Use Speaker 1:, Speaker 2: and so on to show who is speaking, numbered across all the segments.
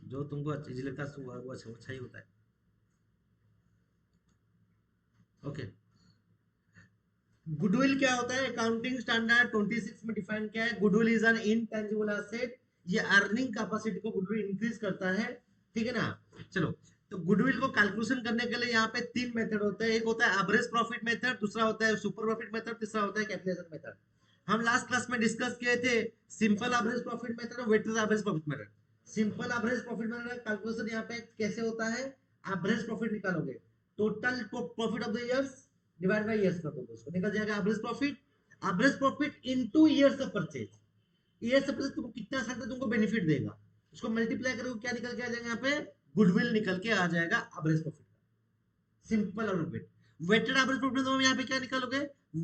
Speaker 1: जो तुमको इजी लगता है वो अच्छा ही होता है। ओके, गुडविल क्या होता है? अकाउंटिंग स्टैंडर्ड 26 में डिफाइन किया है, goodwill is an intangible asset. ये अर्निंग कैपेसिटी को गुडविल इंक्रीज करता है, ठीक है ना। चलो, तो गुडविल को कैलकुलेशन करने के लिए यहाँ पे तीन मेथड होते हैं। एक होता है एवरेज प्रॉफिट मेथड, दूसरा होता है सुपर प्रॉफिट मेथड, तीसरा होता है कैपिटलाइजेशन मेथड। हम लास्ट क्लास में डिस्कस किए थे सिंपल एवरेज प्रॉफिट मेथड और weighted average profit method. Simple average profit method calculation यहाँ पे कैसे होता है? एवरेज प्रॉफिट निकालोगे, total profit of the years divide by years कर दोगे, उसको निकल जाएगा average profit. Average profit into years of purchase, years of purchase तुमको कितना साल तक तुमको बेनिफिट देगा, उसको मल्टीप्लाई करोगे क्या निकल के आ जाएगा? यहाँ पे गुडविल निकल के आ जाएगा एवरेज प्रॉफिट का। सिंपल और वेट, वेटेड एवरेज प्रॉफिट तो यहाँ पे क्या निकालोगे?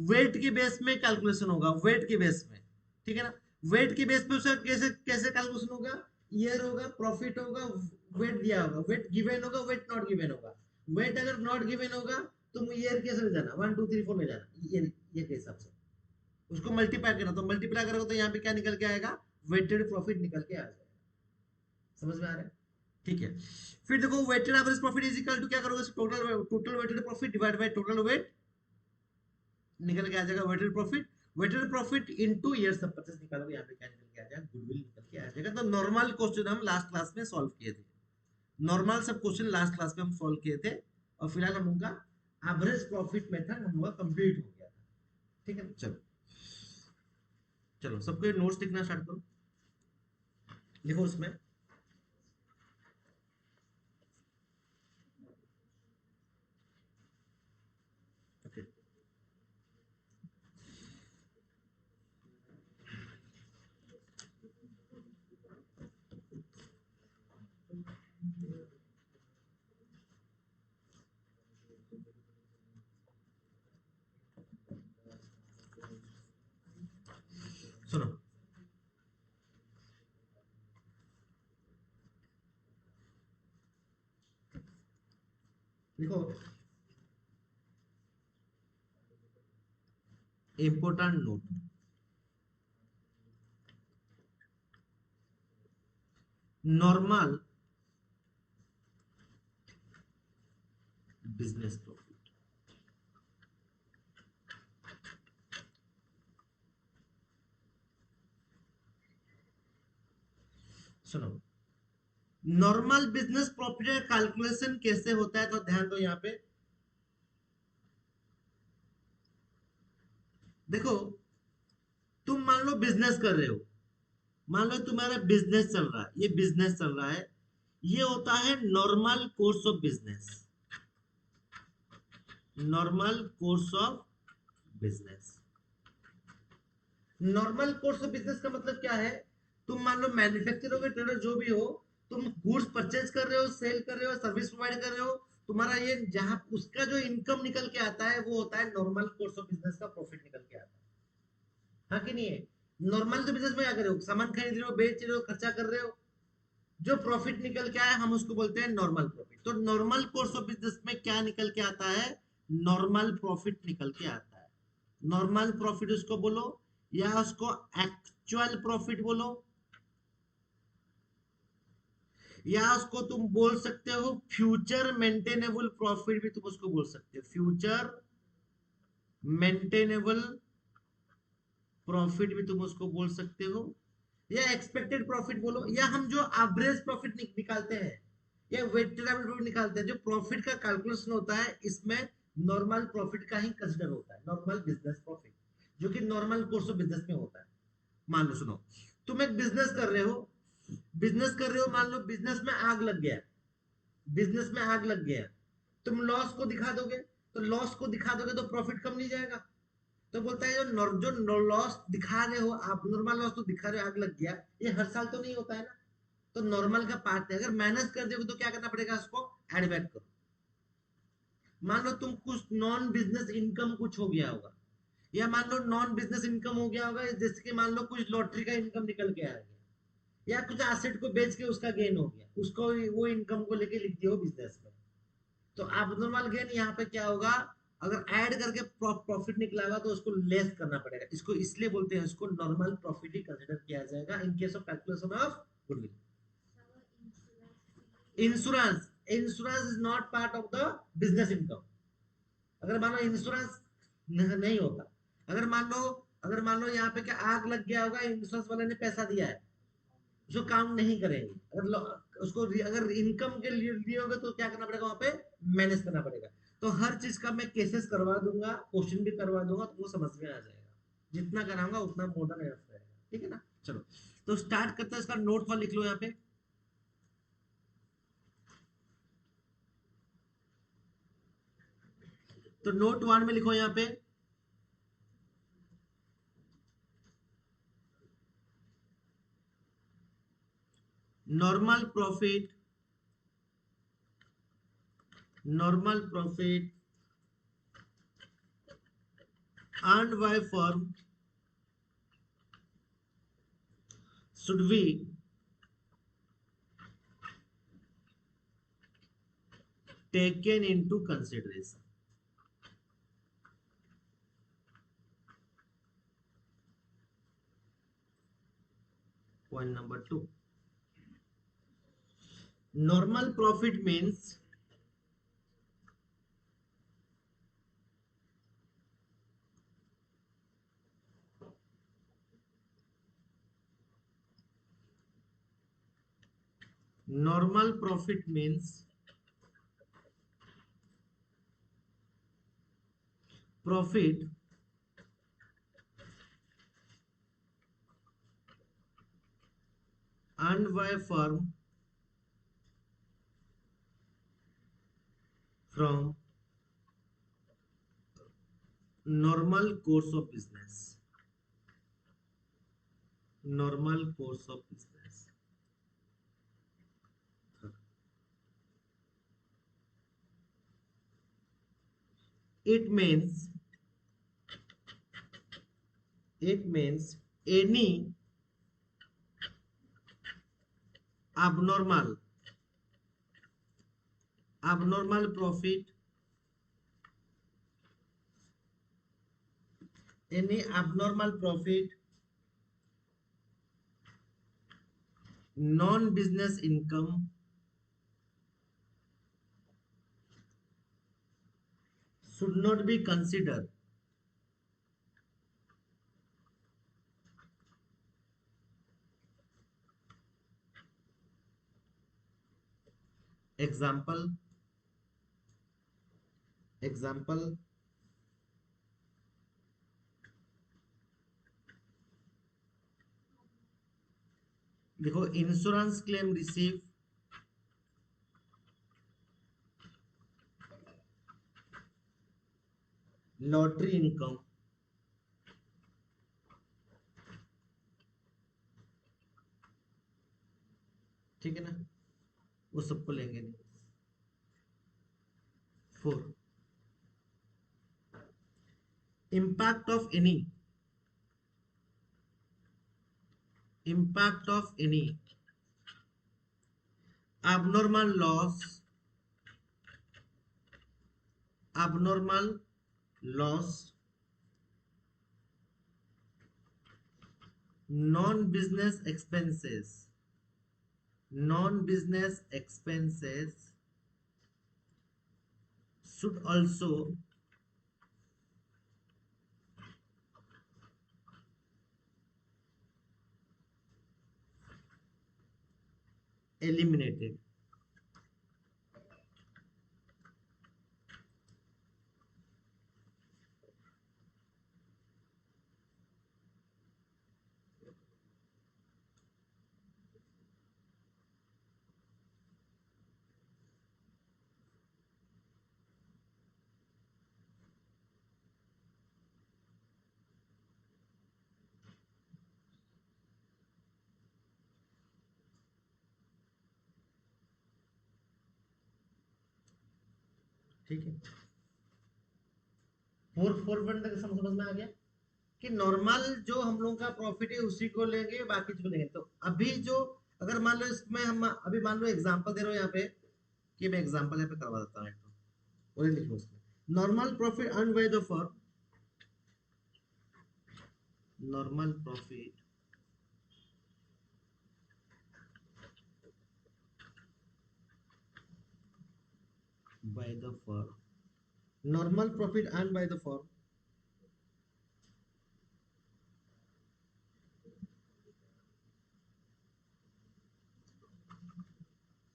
Speaker 1: वेट के बेस में कैलकुलेशन होगा, वेट के बेस में, ठीक है ना। वेट के बेस पे उसका कैसे कैसे कैलकुलेशन होगा? ईयर होगा, प्रॉफिट होगा, वेट दिया होगा, वेट गिवन होगा, वेट नॉट गिवन होगा। वेट अगर नॉट गिवन होगा तुम ईयर कैसे ले जाना? 1 2 3 4 ले जाना, ईयर के हिसाब से उसको मल्टीप्लाई करना, तो मल्टीप्लाई करोगे तो यहाँ पे क्या निकल के आएगा? वेटेड प्रॉफिट निकल के आ जाएगा। समझ में आ रहा है? ठीक है। फिर देखो weighted average profit is equal to क्या करोगे? Total total weighted profit divide by total weight, निकल के आ जाएगा weighted profit. Weighted profit into years of purchase निकालोगे, यहाँ पे क्या निकल के आ जाएगा? गुडविल निकल के आ जाएगा। तो नॉर्मल क्वेश्चन हम लास्ट क्लास में सॉल्व किए थे, नॉर्मल सब क्वेश्चन लास्ट क्लास में हम सॉल्व किए थे, और फिलहाल हम उनका एवरेज प्रॉफिट मेथड हम कंप्लीट हो गया था, ठीक है। चलो चलो सबको नोट्स लिखना स्टार्ट करो, लिखो उसमें। ओके, सुनो, लिखो important note, normal business profit, सुनो, नॉर्मल बिजनेस प्रॉफिट का कैलकुलेशन कैसे होता है? तो ध्यान दो यहाँ पे, देखो तुम मान लो बिजनेस कर रहे हो, मान लो तुम्हारा बिजनेस चल रहा है, ये बिजनेस चल रहा है, ये होता है normal course of business, normal course of business. Normal course of business का मतलब क्या है? तुम मान लो मैन्युफैक्चर हो गए, ट्रेडर जो भी हो, तुम गुड्स परचेज कर रहे हो, सेल कर रहे हो, सर्विस प्रोवाइड कर रहे हो, तुम्हारा ये जहां उसका जो इनकम निकल के आता है वो होता है नॉर्मल कोर्स ऑफ बिजनेस का प्रॉफिट निकल के आता है। हाँ कि नहीं है? नॉर्मल तो बिजनेस में क्या कर रहे हो? सामान खरीद रहे हो, बेच रहे हो, खर्चा कर रहे हो, जो प्रॉफिट निकल के आया हम उसको बोलते हैं नॉर्मल प्रॉफिट। तो नॉर्मल कोर्स ऑफ बिजनेस में क्या निकल के आता है? नॉर्मल प्रॉफिट निकल के आता है। नॉर्मल प्रॉफिट उसको बोलो, या उसको एक्चुअल प्रॉफिट बोलो, या उसको तुम बोल सकते हो फ्यूचर मेंटेनेबल प्रॉफिट भी तुम उसको बोल सकते हो, फ्यूचर मेंटेनेबल प्रॉफिट भी तुम उसको बोल सकते हो, या एक्सपेक्टेड प्रॉफिट बोलो, या हम जो एवरेज प्रॉफिट निकालते हैं या वेटेड एवरेज प्रॉफिट निकालते हैं, जो प्रॉफिट का कैलकुलेशन होता है इसमें नॉर्मल प्रॉफिट का ही कंसीडर होता है, नॉर्मल बिजनेस प्रॉफिट, जो कि नॉर्मल कोर्स ऑफ बिजनेस में होता है। मान लो, सुनो, तुम एक बिजनेस कर रहे हो, बिजनेस कर रहे हो, मान लो बिजनेस में आग लग गया, बिजनेस में आग लग गया, तुम लॉस को दिखा दोगे, तो लॉस को दिखा दोगे तो प्रॉफिट कम नहीं जाएगा। तो बोलता है जो लॉस दिखा रहे हो आप, नॉर्मल लॉस तो दिखा रहे हो, आग लग गया, ये हर साल तो नहीं होता है ना, तो नॉर्मल का पार्ट है। अगर माइनस कर दोगे तो क्या करना पड़ेगा? उसको एड बैक करो। मान लो तुम कुछ नॉन बिजनेस इनकम कुछ हो गया होगा, या मान लो नॉन बिजनेस इनकम हो गया होगा, जैसे कि मान लो कुछ लॉटरी का इनकम निकल के आ गया, या कुछ एसेट को बेच के उसका गेन हो गया, उसको वो इनकम को लेके लिख दिया हो बिजनेस में, तो एबनॉर्मल गेन यहाँ पे क्या होगा? अगर ऐड करके प्रॉफिट निकला होगा तो उसको लेस करना पड़ेगा, इसको इसलिए बोलते हैं, इसको नॉर्मल प्रॉफिट ही कंसीडर किया जाएगा in case of calculation of goodwill. Insurance, insurance is not part of the business income. अगर मान लो इंश्योरेंस नहीं होता, अगर मान लो, अगर मान लो यहाँ पे क्या आग लग गया होगा, इंश्योरेंस वाले ने पैसा दिया है, उसको काम नहीं करेंगे। उसको अगर इनकम के लिए होगा तो क्या करना पड़ेगा, वहां पे मैनेज करना पड़ेगा। तो हर चीज का मैं केसेस करवा दूंगा, क्वेश्चन भी करवा दूंगा, तुमको समझ में आ जाएगा। जितना कराऊंगा उतना मॉडर्न रहेगा। ठीक है ना। चलो तो स्टार्ट करते हैं, इसका नोट फॉर लिख लो यहाँ पे। तो नोट वन में लिखो यहाँ पे, normal profit, normal profit earned by firm should be taken into consideration. Point number two. Normal profit means normal profit means profit earned by firm from normal course of business. Normal course of business. It means, it means any abnormal, abnormal profit, any abnormal profit, non-business income should not be considered. Example, example, देखो insurance claim receive, lottery income, ठीक है ना, वो सबको लेंगे नहीं। 4, impact of any, impact of any abnormal loss, abnormal loss, non-business expenses, non-business expenses should also eliminated. ठीक है, 4 तक समझ में आ गया कि नॉर्मल जो हम लोगों का प्रॉफिट है उसी को लेंगे, बाकी चीज को लेंगे। तो अभी जो, अगर मान लो इसमें हम अभी मान लो एग्जांपल दे रहे हो यहाँ पे, कि मैं एग्जांपल यहाँ पे करवा देता हूँ, और लिखो उसमें normal profit earn by the firm, normal profit by the firm, normal profit earned by the firm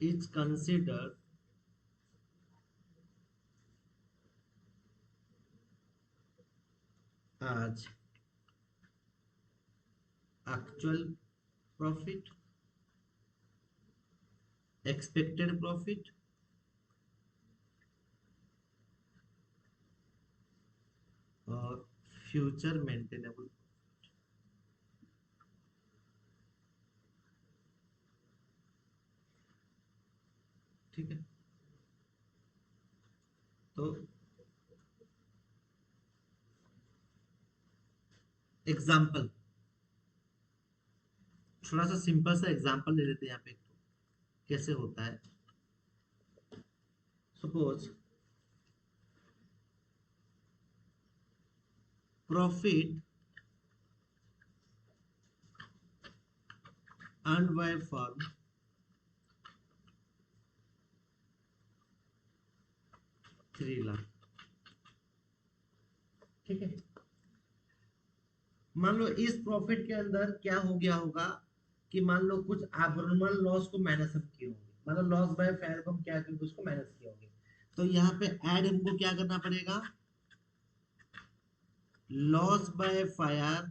Speaker 1: is considered as actual profit, expected profit, और फ्यूचर मेंटेनेबल। ठीक है, तो एग्जाम्पल, थोड़ा सा सिंपल सा एग्जाम्पल ले लेते हैं यहाँ पे, कैसे होता है। Suppose profit earned by firm 3 lakh. ठीक है, मान लो इस प्रॉफिट के अंदर क्या हो गया होगा कि मान लो कुछ एबनॉर्मल लॉस को माइनस हम किए होंगे, मतलब लॉस बाय फायर को हम क्या करके उसको माइनस किए होंगे। तो यहाँ पे ऐड हमको क्या करना पड़ेगा, लॉस बाय फायर,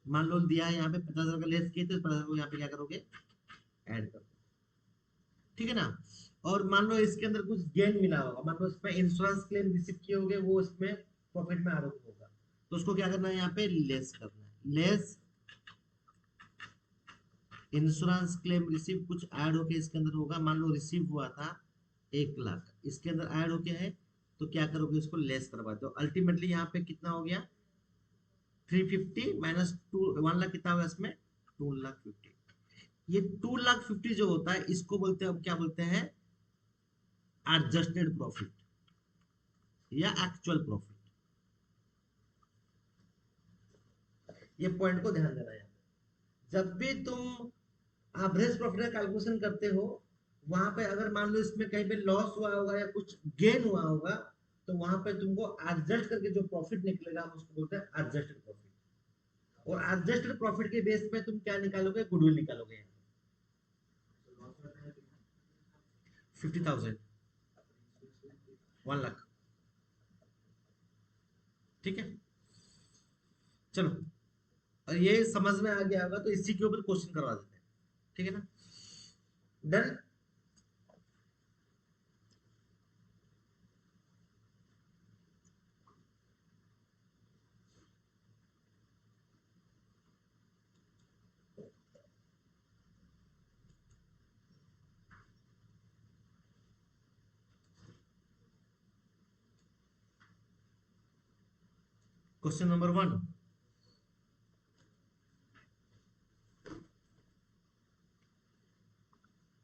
Speaker 1: मान लो दिया है यहाँ पे 50,000 का लेस किए, तो 50,000 को यहाँ पे क्या करोगे, ऐड करो। ठीक है ना, और मान लो इसके अंदर कुछ गेन मिला होगा, मान लो इसमें इंश्योरेंस क्लेम रिसीव किए होंगे, वो इसमें प्रॉफिट में आरोप होगा, तो उसको क्या करना है, यहाँ पे लेस करना है। लेस इंश्योरेंस क्लेम रिसीव, कुछ ऐड होके इसके अंदर होगा, मान लो रिसीव हुआ था 1 लाख, इसके अंदर ऐड होके है, तो क्या करोगे, उसको लेस करवा दो। अल्टीमेटली यहाँ पे कितना हो गया, 350 माइनस 1 लाख कितना होगा इसमें, 2,50,000। ये 2,50,000 जो होता है, इसको बोलते हैं, हम क्या बोलते हैं, एडजस्टेड प्रॉफिट या एक्चुअल प्रॉफिट। ये पॉइंट को ध्यान देना है। जब भी तुम एवरेज प्रॉफिट का कैलकुलेशन करते हो, वहां पे अगर मान लो इसमें कहीं पे लॉस हुआ होगा या कुछ गेन हुआ होगा, तो वहां पे तुमको एडजस्ट करके जो प्रॉफिट निकलेगा, हम उसको बोलते हैं एडजस्टेड प्रॉफिट। और एडजस्टेड प्रॉफिट के बेस पे तुम क्या निकालोगे, गुडविल निकालोगे। 50,000, 1 लाख। ठीक है, चलो, और ये समझ में आ गया होगा, तो इसी के ऊपर क्वेश्चन करवा देते हैं। ठीक है ना, done. Question number 1,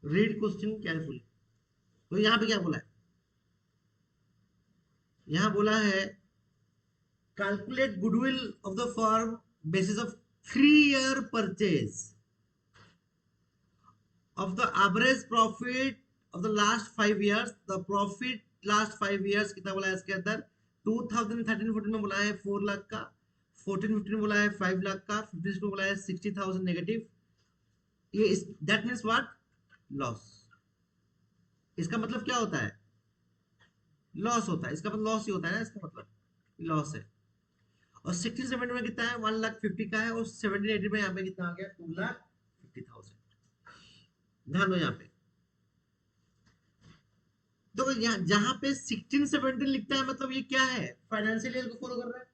Speaker 1: read question carefully. तो यहाँ पे क्या बोला है, यहाँ बोला है calculate goodwill of the firm basis of 3-year purchase of the average profit of the last 5 years। the profit last 5 years कितना बोला है इसके अंदर, 2013-14 में बोला है 4 लाख का, 14-15 में बोला है 5 लाख का, 15 में बोला है 60,000 नेगेटिव। ये दैट मीन्स व्हाट, लॉस। इसका मतलब क्या होता है, लॉस होता है, इसका मतलब लॉस ही होता है ना, इसका मतलब लॉस है। और 16-17 में कितना है, 1,50,000 का है, और 17-18 में यहाँ पे कितना आ गया, 2,50,000। ध्यान दो यहाँ पे, तो यहाँ जहां पे 16-17 लिखता है, मतलब ये क्या है, फाइनेंशियल ईयर को फॉलो कर रहा है।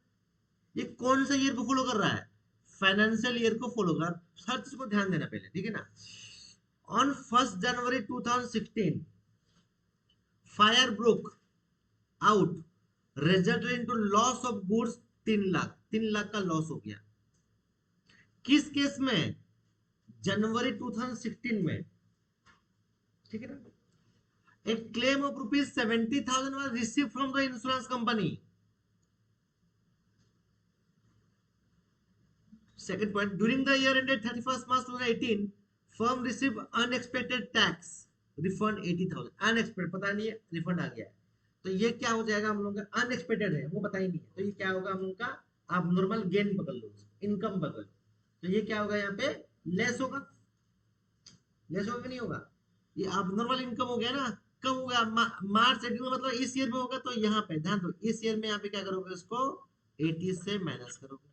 Speaker 1: ये कौन सा ईयर को फॉलो कर रहा है, फाइनेंशियल ईयर को फॉलो कर। हर चीज को ध्यान देना पहले, ठीक है ना। On 1 January 2016 fire broke out, resulted into loss of goods 3 lakh, 3 lakh का लॉस हो गया। किस केस में, जनवरी 2016 में। ठीक है ना, a claim of rupees 70,000 was received from the insurance company। Second point, during the year ended 31st March 2018, firm received unexpected tax refund 80,000, unexpected, पता नहीं है रिफंड आ गया है, तो ये क्या हो जाएगा हम लोग का, अनएक्सपेक्टेड है वो पता ही नहीं है, तो ये क्या होगा हम लोग का, आप नॉर्मल गेन पकड़ लो, इनकम पकड़ लो, तो ये क्या होगा यहाँ पे, लेस होगा, लेस होगा कि नहीं होगा, ये आप नॉर्मल इनकम हो गया ना, कब होगा, मार्च एंडिंग में, मतलब इस ईयर में होगा, तो यहाँ पे ध्यान दो, इस ईयर में यहाँ पे क्या करोगे, उसको 80 से माइनस करोगे,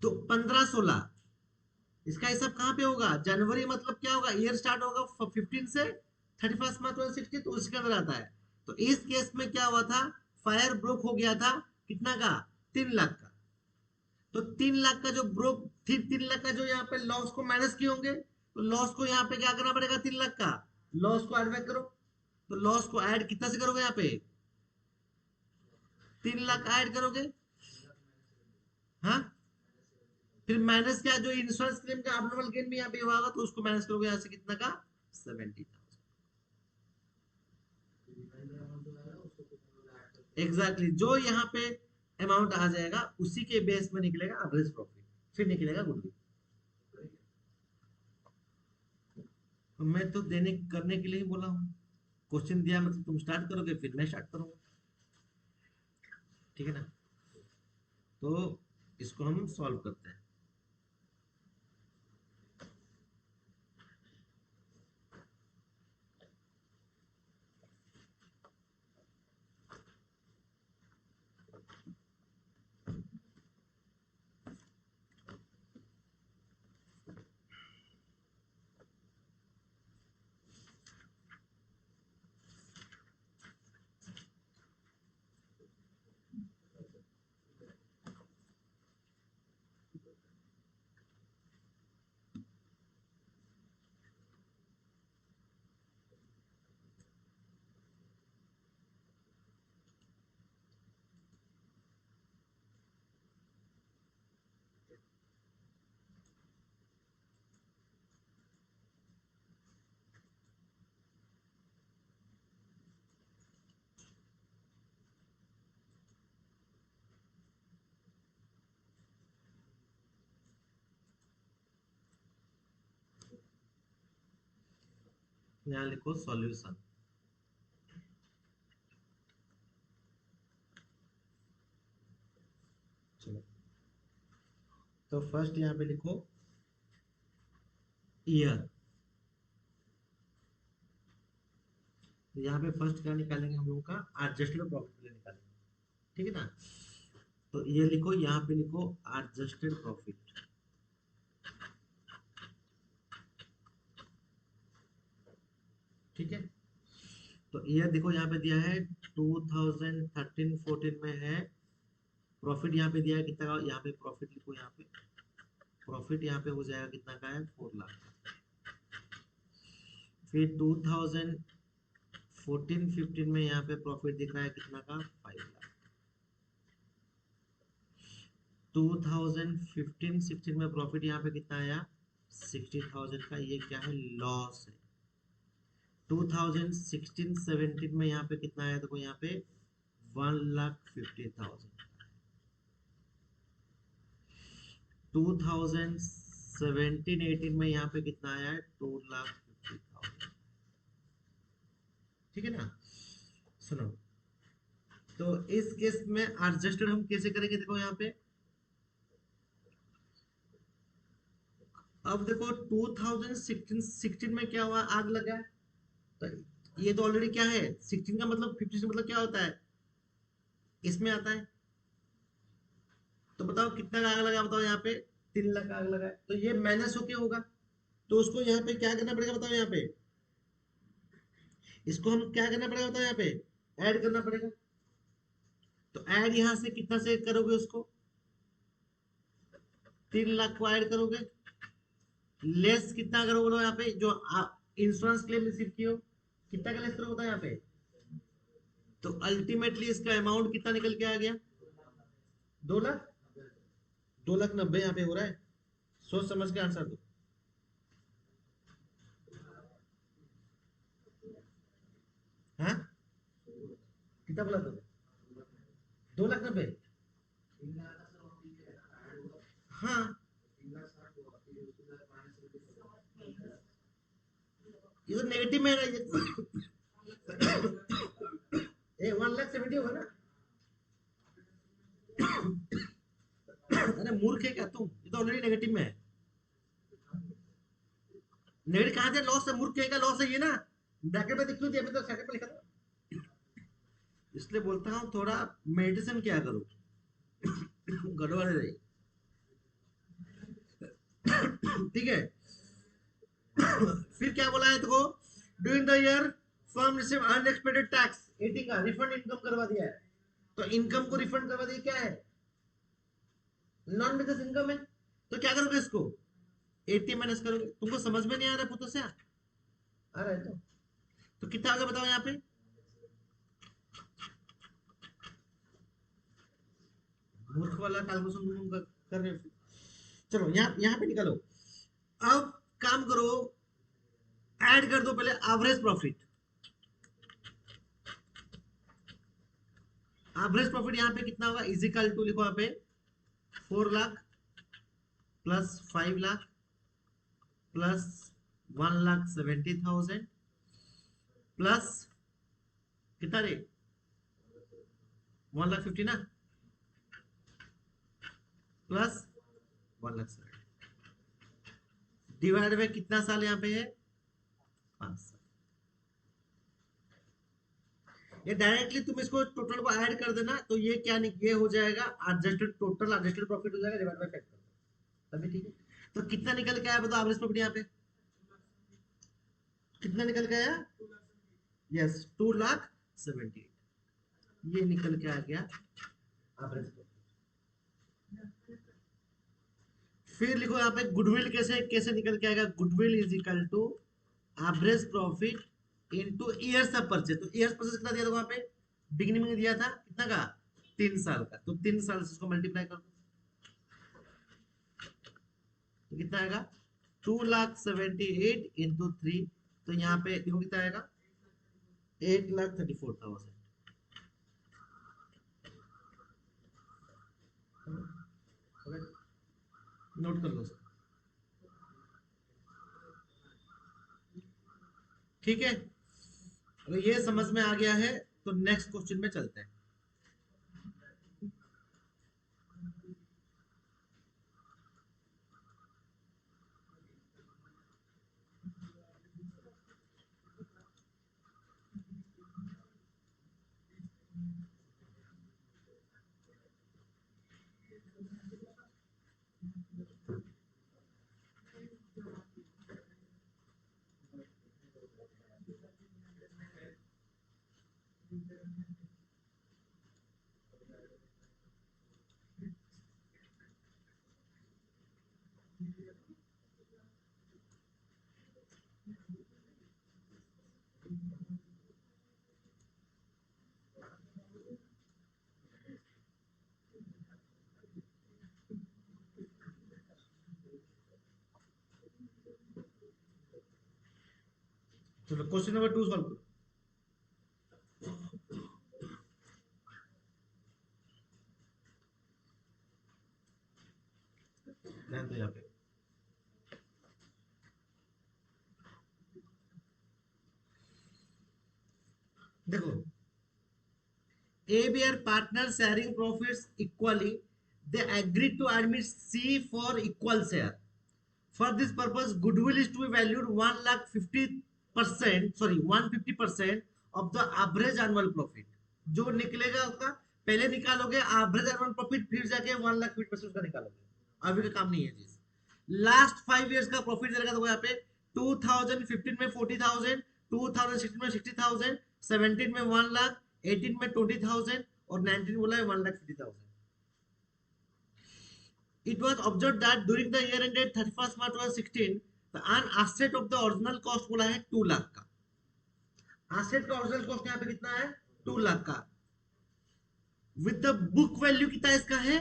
Speaker 1: तो 15-16, इसका हिसाब कहाँ पे होगा, जनवरी मतलब क्या होगा, ईयर स्टार्ट होगा 15 से 31 मार्च 2016, तो उसके अंदर आता है, तो इस केस में क्या हुआ था, फायर ब्रोक हो गया था, कितना का, 3 लाख का, तो 3 लाख का जो ब्रोक, 3 लाख का जो यहाँ पे लॉस को माइनस किए होंगे, तो लॉस को यहाँ पे क्या करना पड़ेगा, 3 लाख का लॉस को ऐड बैक करो, तो लॉस को ऐड कितना से करोगे, यहाँ पे 3 लाख ऐड करोगे, हाँ, फिर माइनस क्या, जो इंश्योरेंस क्लेम का अबनॉर्मल गेन भी यहाँ पे हुआ होगा, तो उसको माइनस करोगे यहाँ से, कितना का, 70,000, एग्जैक्टली जो यहाँ पे अमाउंट आ जाएगा, उसी के बेस में निकलेगा एवरेज प्रॉफिट, फिर निकलेगा गुडविल। तो मैं तो देने करने के लिए ही बोला हूँ, क्वेश्चन दिया मतलब तुम स्टार्ट करोगे, फिर मैं स्टार्ट करूंगा, ठीक है ना, तो इसको हम सॉल्व करते हैं। यहाँ लिखो सॉल्यूशन, चलो, तो फर्स्ट यहाँ पे लिखो ईयर, तो यहाँ पे फर्स्ट क्या निकालेंगे हम लोगों का, एडजस्टेड प्रॉफिट निकालेंगे, ठीक है ना, तो ये लिखो, यहाँ पे लिखो एडजस्टेड प्रॉफिट, ठीक है, तो ईयर देखो यहाँ पे दिया है 2013-14 में है, प्रॉफिट यहाँ पे दिया है कितना का, यहाँ पे प्रॉफिट लिखो, यहाँ पे प्रॉफिट यहाँ पे हो जाएगा कितना का है, 4 लाख, फिर 2014-15 में यहाँ पे प्रॉफिट दिख रहा है कितना का, 5 लाख, 2015-16 में प्रॉफिट यहाँ पे कितना आया, 60,000 का, ये क्या है, लॉस है, 2016-17 में यहाँ पे कितना आया, देखो यहाँ पे 1,50,000, 2017-18 में यहाँ पे कितना आया है, 2,50,000, ठीक है ना, सुनो, तो इस केस में एडजस्टेड हम कैसे करेंगे, देखो यहाँ पे, अब देखो 2016 में क्या हुआ, आग लगा है, तो ये तो ऑलरेडी क्या है, 16 का मतलब 50 से मतलब क्या होता है, इसमें आता है, तो बताओ कितना का आग लगा, बताओ यहाँ पे 3 लाख आग लगा है, तो ये माइनस होके होगा, तो उसको यहाँ पे क्या करना पड़ेगा, बताओ यहाँ पे, इसको हम क्या करना पड़ेगा, बताओ यहाँ पे ऐड करना पड़ेगा, तो ऐड यहाँ से कितना से करोगे उसको, 3 लाख को ऐड करोगे, लेस कितना करोगे, बोलो यहाँ पे जो इंश्योरेंस क्लेम रिसीव किए हो, कितना का लेस करोगे, बताओ यहाँ पे, तो अल्टीमेटली इसका अमाउंट कितना निकल के आ गया, 2 लाख, 2,90,000 यहाँ पे हो रहा है, सोच समझ के आंसर दो, हाँ, कितना बोला, 2,90,000, हाँ, ये तो नेगेटिव में है ना ये 1,70,000 होगा ना। अरे मूर्ख है क्या तुम, ये तो ऑलरेडी नेगेटिव में है। नेगेटिव कहाँ से लॉस है, मूर्ख का लॉस है ये ना, ब्रैकेट में क्यों दिया, मैं तो सेकंड में लिखा था। इसलिए बोलता हूँ थोड़ा मेडिटेशन क्या करो, गड़बड़ है रही। ठीक है। फिर क्या बोला है देखो, during the year firm receive unexpected tax 18 का रिफंड इनकम करवा दिया है। तो इनकम को रिफंड करवा दिया, क्या है, नॉन बिजनेस इनकम है। तो क्या करोगे इसको 80 माइनस करोगे। तुमको समझ में नहीं आ रहा पुत्र से, आ रहा है तो कितना आ गया बताओ यहाँ पे, मूर्ख वाला कैलकुलेशन तुम कर रहे हो। चलो यहाँ पे निकालो। अब काम करो, ऐड कर दो पहले एवरेज प्रॉफिट। एवरेज प्रॉफिट यहाँ पे कितना होगा, इजिकल टू लिखो यहाँ पे 4 lakh plus 5 lakh plus 1,70,000 plus कितना रे 1,50,000 ना, प्लस 1,70,000 डिवाइड बाय कितना साल यहाँ पे है 5 साल। ये डायरेक्टली तुम इसको टोटल को ऐड कर देना तो ये क्या ये हो जाएगा एडजस्टेड, टोटल एडजस्टेड प्रॉफिट हो जाएगा डिवाइड बाय फैक्टर, तभी ठीक है। तो कितना निकल के आया बताओ एवरेज प्रॉफिट यहाँ पे, कितना निकल के आया, यस 2,70,000, ये निकल के आ गया एवरेज प्रॉफिट। फिर लिखो यहाँ पे गुडविल कैसे कैसे निकल के आएगा, goodwill is equal to average profit into years of purchase. तो इयर्स परचेज कितना दिया था वहां पे, बिगिनिंग में दिया था कितना का 3 साल का, तो 3 साल से इसको मल्टीप्लाई कर दो तो कितना आएगा 2,78,000 इंटू 3, तो यहाँ पे देखो कितना आएगा 8,34,000। नोट कर लो, ठीक है। अगर ये समझ में आ गया है तो नेक्स्ट क्वेश्चन में चलते हैं। चलो क्वेश्चन नंबर 2 सॉल्व करो, ध्यान दो यहाँ पे। देखो A, B are partners sharing profits equally. They agreed to admit C for equal share. For this purpose, goodwill is to be valued 1,50%, sorry 150% of the average annual profit. जो निकलेगा उसका पहले निकालोगे एवरेज एनुअल प्रॉफिट, फिर जाके 1,50% उसका निकालोगे। अभी का काम नहीं है चीज। लास्ट 5 इयर्स का प्रॉफिट देगा तो यहाँ पे 2015 में 40,000, 2016 में 60,000, 17 में 1 लाख, 18 में 20,000 और 19 बोला है 1,50,000। It was observed that during the year ended 31st March 2016, the an asset of the original cost बोला है 2 लाख का। asset का original cost यहाँ पे कितना है 2 लाख का, with the book value कितना इसका है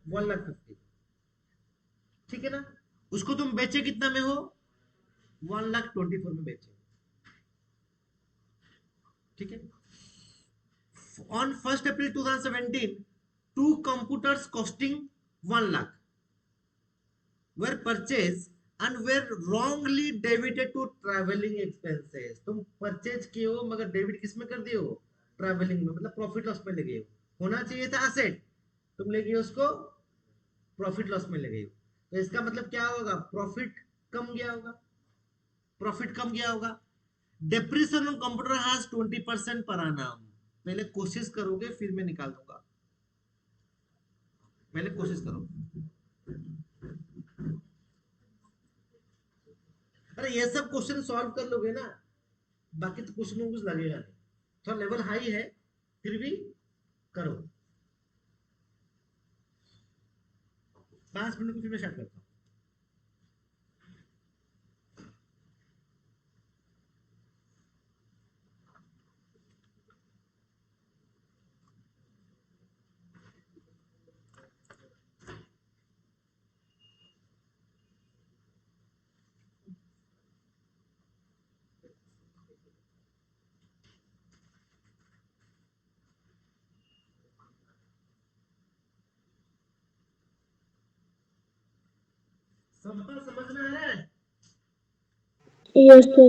Speaker 1: 1,50,000, ठीक है ना। उसको तुम बेचे कितना में हो 1,24,000 में बेचे, ठीक है। On 1st April 2017, 2 computers costing 1 lakh were purchased and were wrongly debited to travelling expenses. तुम परचेज किए हो मगर डेबिट किस में कर दिए हो? ट्रैवलिंग में, मतलब प्रॉफिट लॉस में लगे हो। होना चाहिए था असेट, तुम ले गए उसको प्रॉफिट लॉस में ले गए हो। तो इसका मतलब क्या होगा? प्रॉफिट कम गया होगा, प्रॉफिट कम गया होगा। डेप्रिसिएशन ऑन कंप्यूटर हैज 20% पर annum। पहले कोशिश करोगे फिर मैं निकाल दूंगा, पहले कोशिश करो। अरे ये सब क्वेश्चन सॉल्व कर लोगे ना, बाकी तो कुछ में कुछ लगेगा नहीं। थोड़ा लेवल हाई है फिर भी करो। 5 मिनट में फिर मैं स्टार्ट करता हूँ। सबका समझ में आ रहा है?
Speaker 2: Yes, sir.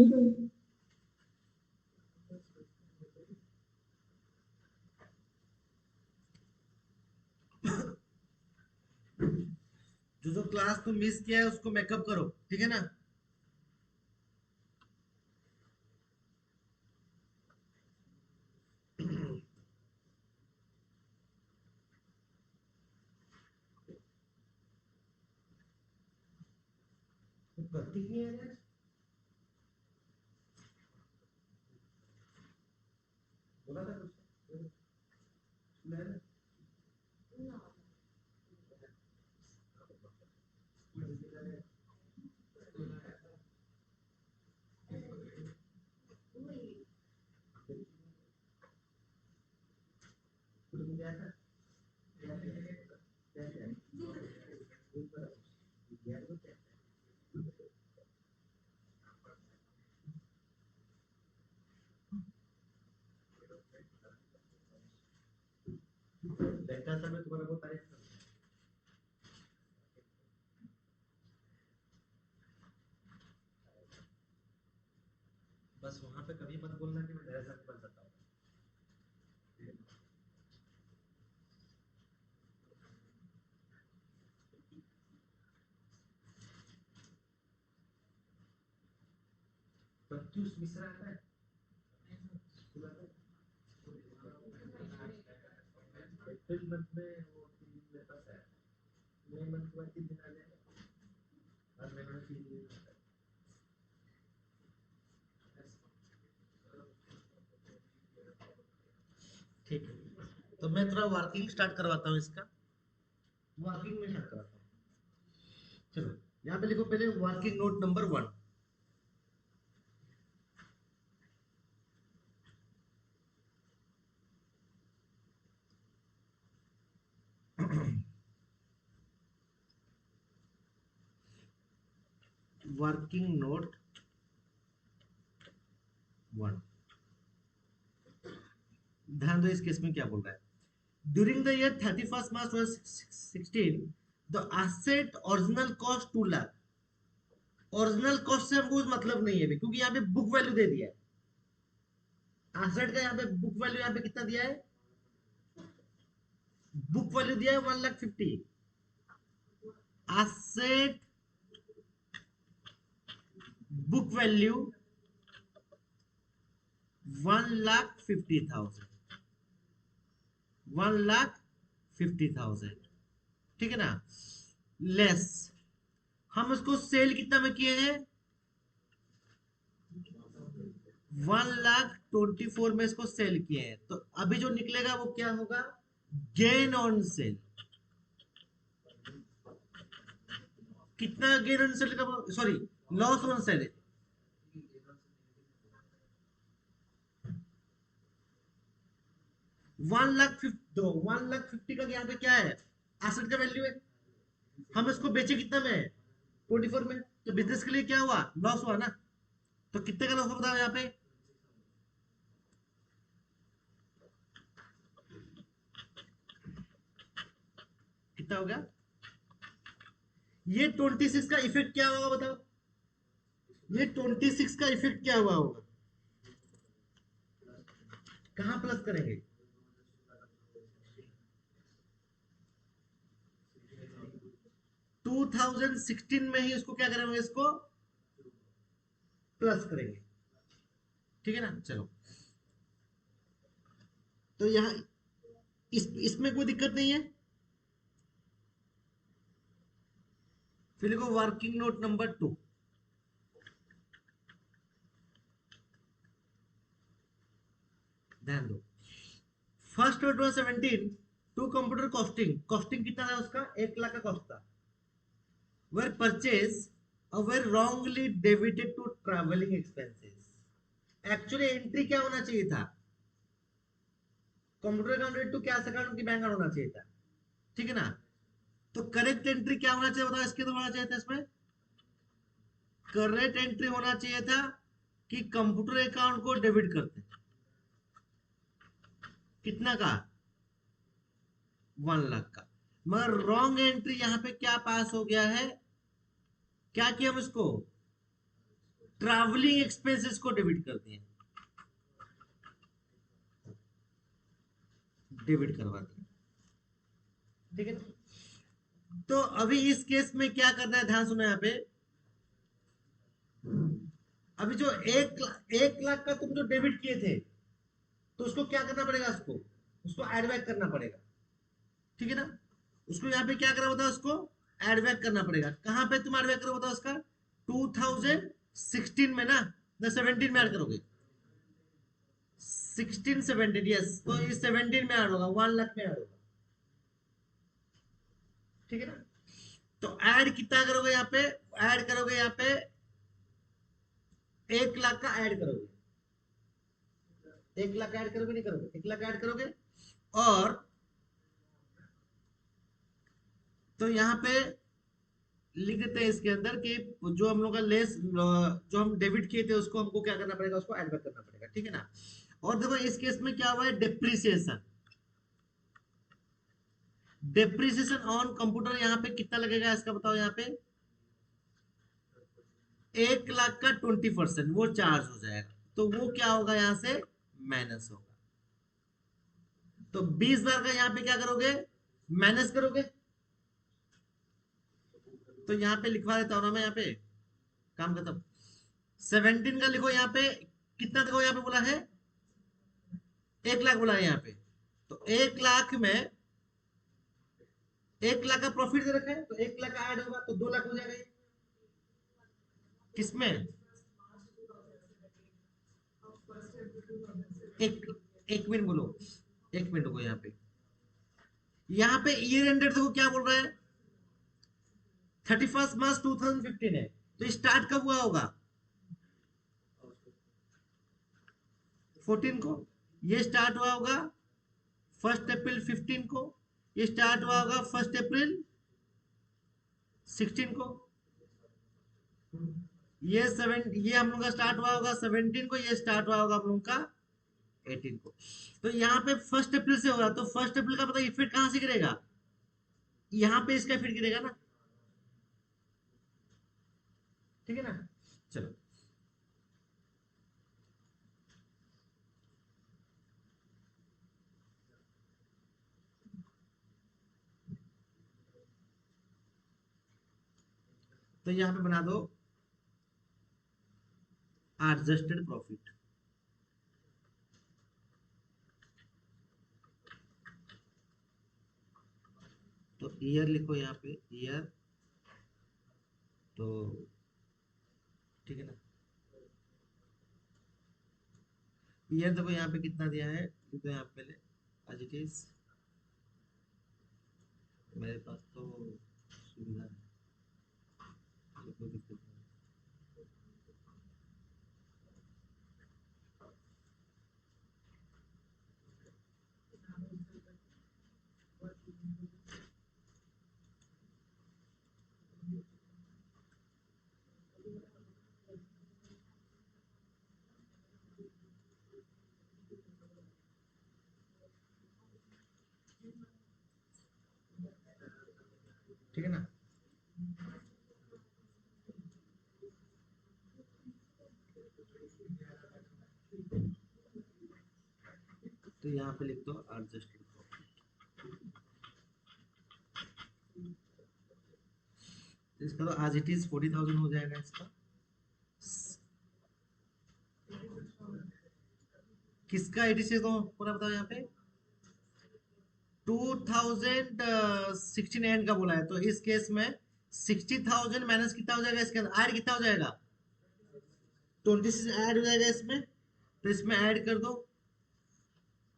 Speaker 1: जो जो क्लास तुम मिस किया है उसको मेकअप करो, ठीक है ना? गलती नहीं है ना? बोला था कुछ? देखता समय तुम्हारा बहुत तारीफ करता है। बस वहां पे कभी मत बोलना कि मैं तेरे साथ बन सकता हूँ। प्रत्युष मिश्रा आता है? स्कूल आता है? अप्रैल मंथ में वो 3 दिन मेरे पास है। मई मंथ में 3 दिन आ जाएगा, हर महीने में 3 दिन आता है। ठीक है, तो मैं थोड़ा वर्किंग स्टार्ट करवाता हूँ इसका, वर्किंग में स्टार्ट करवाता हूँ। चलो यहाँ पे लिखो पहले working note number 1। Working note 1, ध्यान दो इस केस में क्या बोल रहा है। During the year 31 March 2016 the asset original cost 2 lakh. Original cost से हमको मतलब नहीं है भी, क्योंकि यहाँ पे बुक वैल्यू दे दिया है। एसेट का यहाँ पे बुक वैल्यू यहाँ पे कितना दिया है? बुक वैल्यू दिया है 1,50,000। एसेट बुक वैल्यू 1,50,000, 1,50,000, ठीक है ना? लेस हम उसको सेल कितना में किए हैं? 1,24,000 में इसको सेल किए हैं। तो अभी जो निकलेगा वो क्या होगा? Gain on sale. कितना गेन ऑन सेल का? Sorry, loss on sale. 1,50,000 का यहाँ पे क्या है? एसेट का वैल्यू है। हम इसको बेचे कितना में? 24 में। तो बिजनेस के लिए क्या हुआ? लॉस हुआ ना। तो कितने का लॉस होता है यहाँ पे? कितना हो गया? ये 26 का इफेक्ट क्या होगा बताओ, ये 26 का इफेक्ट क्या हुआ होगा, कहां प्लस करेंगे, 2016 में ही उसको क्या करेंगे, इसको प्लस करेंगे, ठीक है ना। चलो, तो यहां इसमें कोई दिक्कत नहीं है। फिर लिखो वर्किंग नोट नंबर 2। ध्यान दो, first note was 17 to computer costing, costing कितना था उसका, 1 लाख का कॉस्ट था, were purchased or were wrongly debited to traveling expenses। Actually entry क्या होना चाहिए था, computer account to cash account की बैंक होना चाहिए था, ठीक है ना। तो करेक्ट एंट्री क्या होना चाहिए बताओ, इसके तो होना चाहिए था, इसमें करेक्ट एंट्री होना चाहिए था कि कंप्यूटर अकाउंट को डेबिट करते, कितना का, 1 लाख का। मगर रॉन्ग एंट्री यहां पे क्या पास हो गया है, क्या किया हम इसको, ट्रैवलिंग एक्सपेंसेस को डेबिट कर दिए, डेबिट करवा दिया, ठीक है ना। तो अभी इस केस में क्या करना है, ध्यान सुनो यहाँ पे, अभी जो 1 लाख का तुम जो डेबिट किए थे, तो उसको क्या करना पड़ेगा, उसको उसको एड बैक करना पड़ेगा, ठीक है ना। उसको यहाँ पे क्या करना बताओ, उसको एड बैक करना पड़ेगा, कहां पे तुम एड बैक करो बताओ, उसका 2016 में ना, 17 में ऐड करोगे, 16 17, यस, तो ये 17 में ऐड होगा, 1 लाख में ऐड होगा, ठीक है ना। तो ऐड कितना करोगे यहाँ पे, ऐड करोगे यहाँ पे 1 लाख का ऐड करोगे, 1 लाख ऐड करोगे, नहीं करोगे, 1 लाख ऐड करोगे। और तो यहाँ पे लिख देते हैं इसके अंदर कि जो हम लोग का लेस, जो हम डेबिट किए थे उसको हमको क्या करना पड़ेगा, उसको ऐड बैक करना पड़ेगा, ठीक है ना। और देखो इस केस में क्या हुआ है, डेप्रिसिएशन, डेप्रिसिएशन ऑन कंप्यूटर यहाँ पे कितना लगेगा इसका बताओ, यहाँ पे 1 लाख का 20% वो चार्ज हो जाएगा, तो वो क्या होगा, यहाँ से माइनस होगा। तो 20,000 का यहाँ पे क्या करोगे, माइनस करोगे। तो यहाँ पे लिखवा देता हूँ ना मैं, यहाँ पे काम खत्म। 17 का लिखो यहाँ पे, कितना देखो यहाँ पे बोला है, 1 लाख बोला है यहाँ पे। तो 1 लाख में 1 लाख का प्रॉफिट दे रखा है, तो 1 लाख का ऐड होगा तो 2 लाख हो जाएगा ये। किसमें, एक एक मिनट बोलो, एक मिनट को यहाँ पे, यहाँ पे ईयर एंडेड देखो क्या बोल रहा है, 31 मार्च 2015 है, तो स्टार्ट कब हुआ होगा, 14 को, ये स्टार्ट हुआ होगा 1 अप्रैल 15 को, ये स्टार्ट हुआ होगा 1 अप्रैल 16 को, ये हम लोग का स्टार्ट हुआ होगा 17 को, ये स्टार्ट हुआ होगा हम लोग का 18 को। तो यहाँ पे 1 अप्रैल से होगा, तो 1 अप्रैल का पता इफेक्ट कहां से गिरेगा, यहाँ पे इसका इफेक्ट गिरेगा ना, ठीक है ना। चलो, तो यहाँ पे बना दो एडजस्टेड प्रॉफिट, तो ईयर लिखो यहाँ पे, ईयर, तो ठीक है ना। ईयर देखो यहाँ पे कितना दिया है, तो यहाँ पे पहले एज इट इज, मेरे पास तो सुविधा है, तो कोई दिक्कत नहीं। ठीक है ना। तो यहाँ पे लिख दो एडजस्टेड प्रॉफिट। इसका तो आज इट इज 40,000 हो जाएगा इसका। किसका 86 को पूरा बताओ यहाँ पे 2016 एंड का बोला है, तो इस केस में 60,000 माइनस कितना हो जाएगा इसके अंदर, ऐड कितना हो जाएगा 26 ऐड हो जाएगा इसमें, तो इसमें ऐड कर दो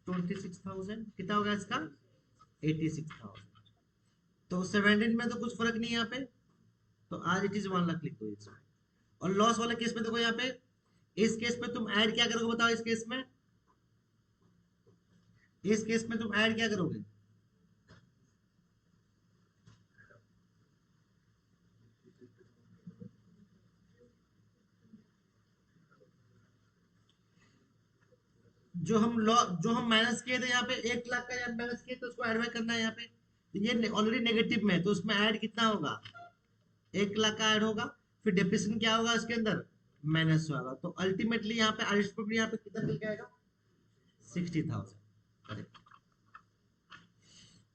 Speaker 1: 26,000, कितना होगा इसका 86,000। तो 17 में तो कुछ फर्क नहीं है यहाँ पे, तो आज इट इज 1 लाख लिख दो इसमें। और लॉस वाले केस में देखो यहाँ पे, इस केस में तुम ऐड क्या करोगे बताओ, इस केस में तुम ऐड क्या करोगे, जो हम माइनस किए थे यहाँ पे 1 लाख का माइनस किए, तो उसको ऐड बैक करना है यहाँ पे। तो ये ऑलरेडी नेगेटिव में है, तो उसमें ऐड कितना होगा 1 लाख का ऐड होगा, फिर डेप्रिसिएशन क्या होगा उसके अंदर माइनस होगा, तो अल्टीमेटली यहाँ पे यहाँ पे कितना मिल जाएगा 60,000।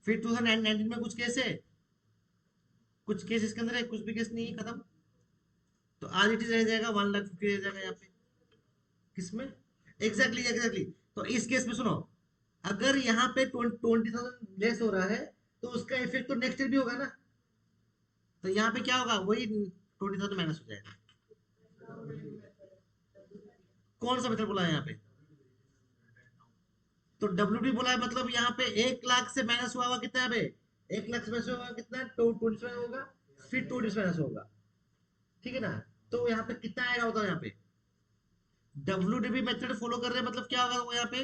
Speaker 1: फिर 2019 में कुछ केस है, कुछ केस इसके अंदर है, कुछ भी केस नहीं है, खत्म। तो आज इट इज रह जाएगा 1,50,000 रह जाएगा यहाँ पे, किसमें एग्जैक्टली। तो इस केस में सुनो, अगर यहाँ पे 20,000 लेस हो रहा है, तो उसका इफेक्ट तो नेक्स्ट ईयर भी होगा ना, तो यहाँ पे क्या होगा वही 20,000 माइनस हो जाएगा। कौन सा मेथड बोला है यहाँ पे, तो डब्ल्यू बोला है, मतलब यहाँ पे 1 लाख से माइनस हुआ होगा कितना, यहाँ पे 1 लाख से माइनस होगा कितना, तो 20 होगा, फिर 20 माइनस होगा, ठीक है ना। तो यहाँ पे कितना आएगा बताओ, यहाँ पे डब्ल्यू मेथड फॉलो कर रहे हैं, मतलब क्या होगा वो यहाँ पे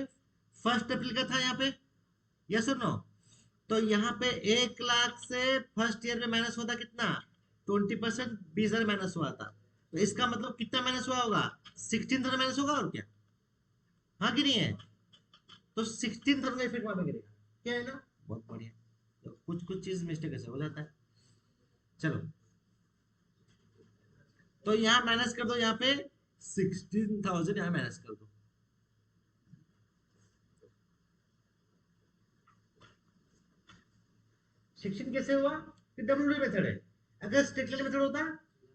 Speaker 1: 1 अप्रैल का था यहाँ पे, यस और नो। तो यहाँ पे 1 लाख से फर्स्ट ईयर में माइनस होता कितना 20%, 20,000 माइनस हुआ था, तो इसका मतलब कितना माइनस हुआ होगा 16,000 माइनस होगा, और क्या, हाँ कि नहीं है, तो 16,000 का इफेक्ट वहां पे गिरेगा, क्या है ना, बहुत बढ़िया। तो कुछ कुछ चीज मिस्टेक ऐसे हो जाता है। चलो, तो यहाँ माइनस कर दो, यहाँ पे 16,000 यहाँ माइनस कर दो। शिक्षण कैसे हुआ कि डब्ल्यू मेथड है, अगर स्ट्रिक्टली मेथड होता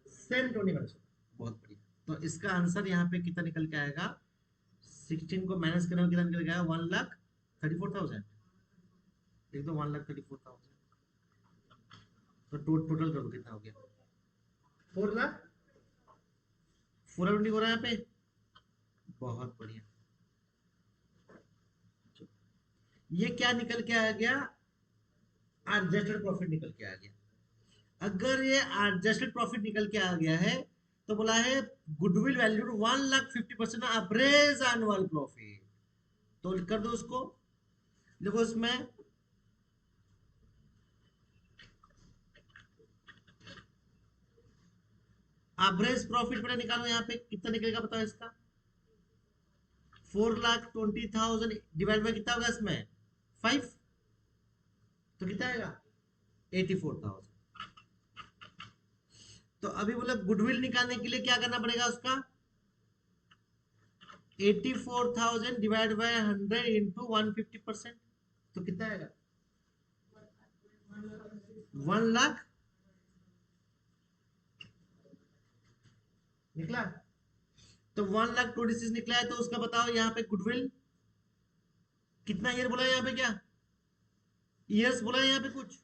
Speaker 1: सेम 20 माइनस होता। बहुत बढ़िया, तो इसका आंसर यहाँ पे कितना निकल के आएगा, 16 को माइनस करने में कितना निकल के आएगा 1,34,000, लिख दो 1,34,000। तो टोटल कर दो कितना हो गया 4 लाख 420 हो रहा है यहाँ पे, बहुत बढ़िया। ये क्या निकल के आ गया, एडजस्टेड प्रॉफिट निकल के आ गया। अगर ये एडजस्टेड प्रॉफिट निकल के आ गया है, तो बोला है goodwill valued 1,50,000 average annual profit, तो कर दो उसको, देखो इसमें एवरेज प्रॉफिट पहले निकालो, यहाँ पे कितना निकलेगा बताओ इसका, 4,20,000 डिवाइड बाय कितना होगा इसमें 5, तो कितना आएगा 84,000। तो अभी बोला गुडविल निकालने के लिए क्या करना पड़ेगा उसका, 84,000 डिवाइड बाय 100 इंटू 150%, तो कितना आएगा 1 लाख निकला। तो 1,26,000 निकला है, तो उसका बताओ यहाँ पे गुडविल कितना ईयर बोला है, यहाँ पे क्या ईयर्स बोला है यहाँ पे कुछ,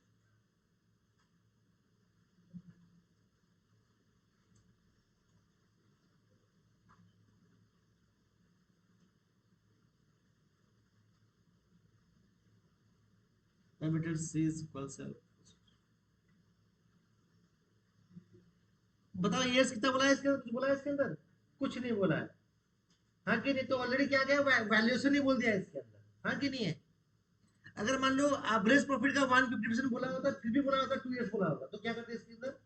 Speaker 1: बताओ ईयर्स कितना बोला है इसके अंदर, कुछ बोला है इसके अंदर, कुछ नहीं बोला है, हाँ कि नहीं, तो ऑलरेडी क्या गया वैल्यूएशन ही बोल दिया है इसके अंदर, हाँ कि नहीं है। अगर मान लो एवरेज प्रॉफिट का 150% बोला होता, फिर भी बोला होता 2 इयर्स बोला होता, तो क्या करते इसके अंदर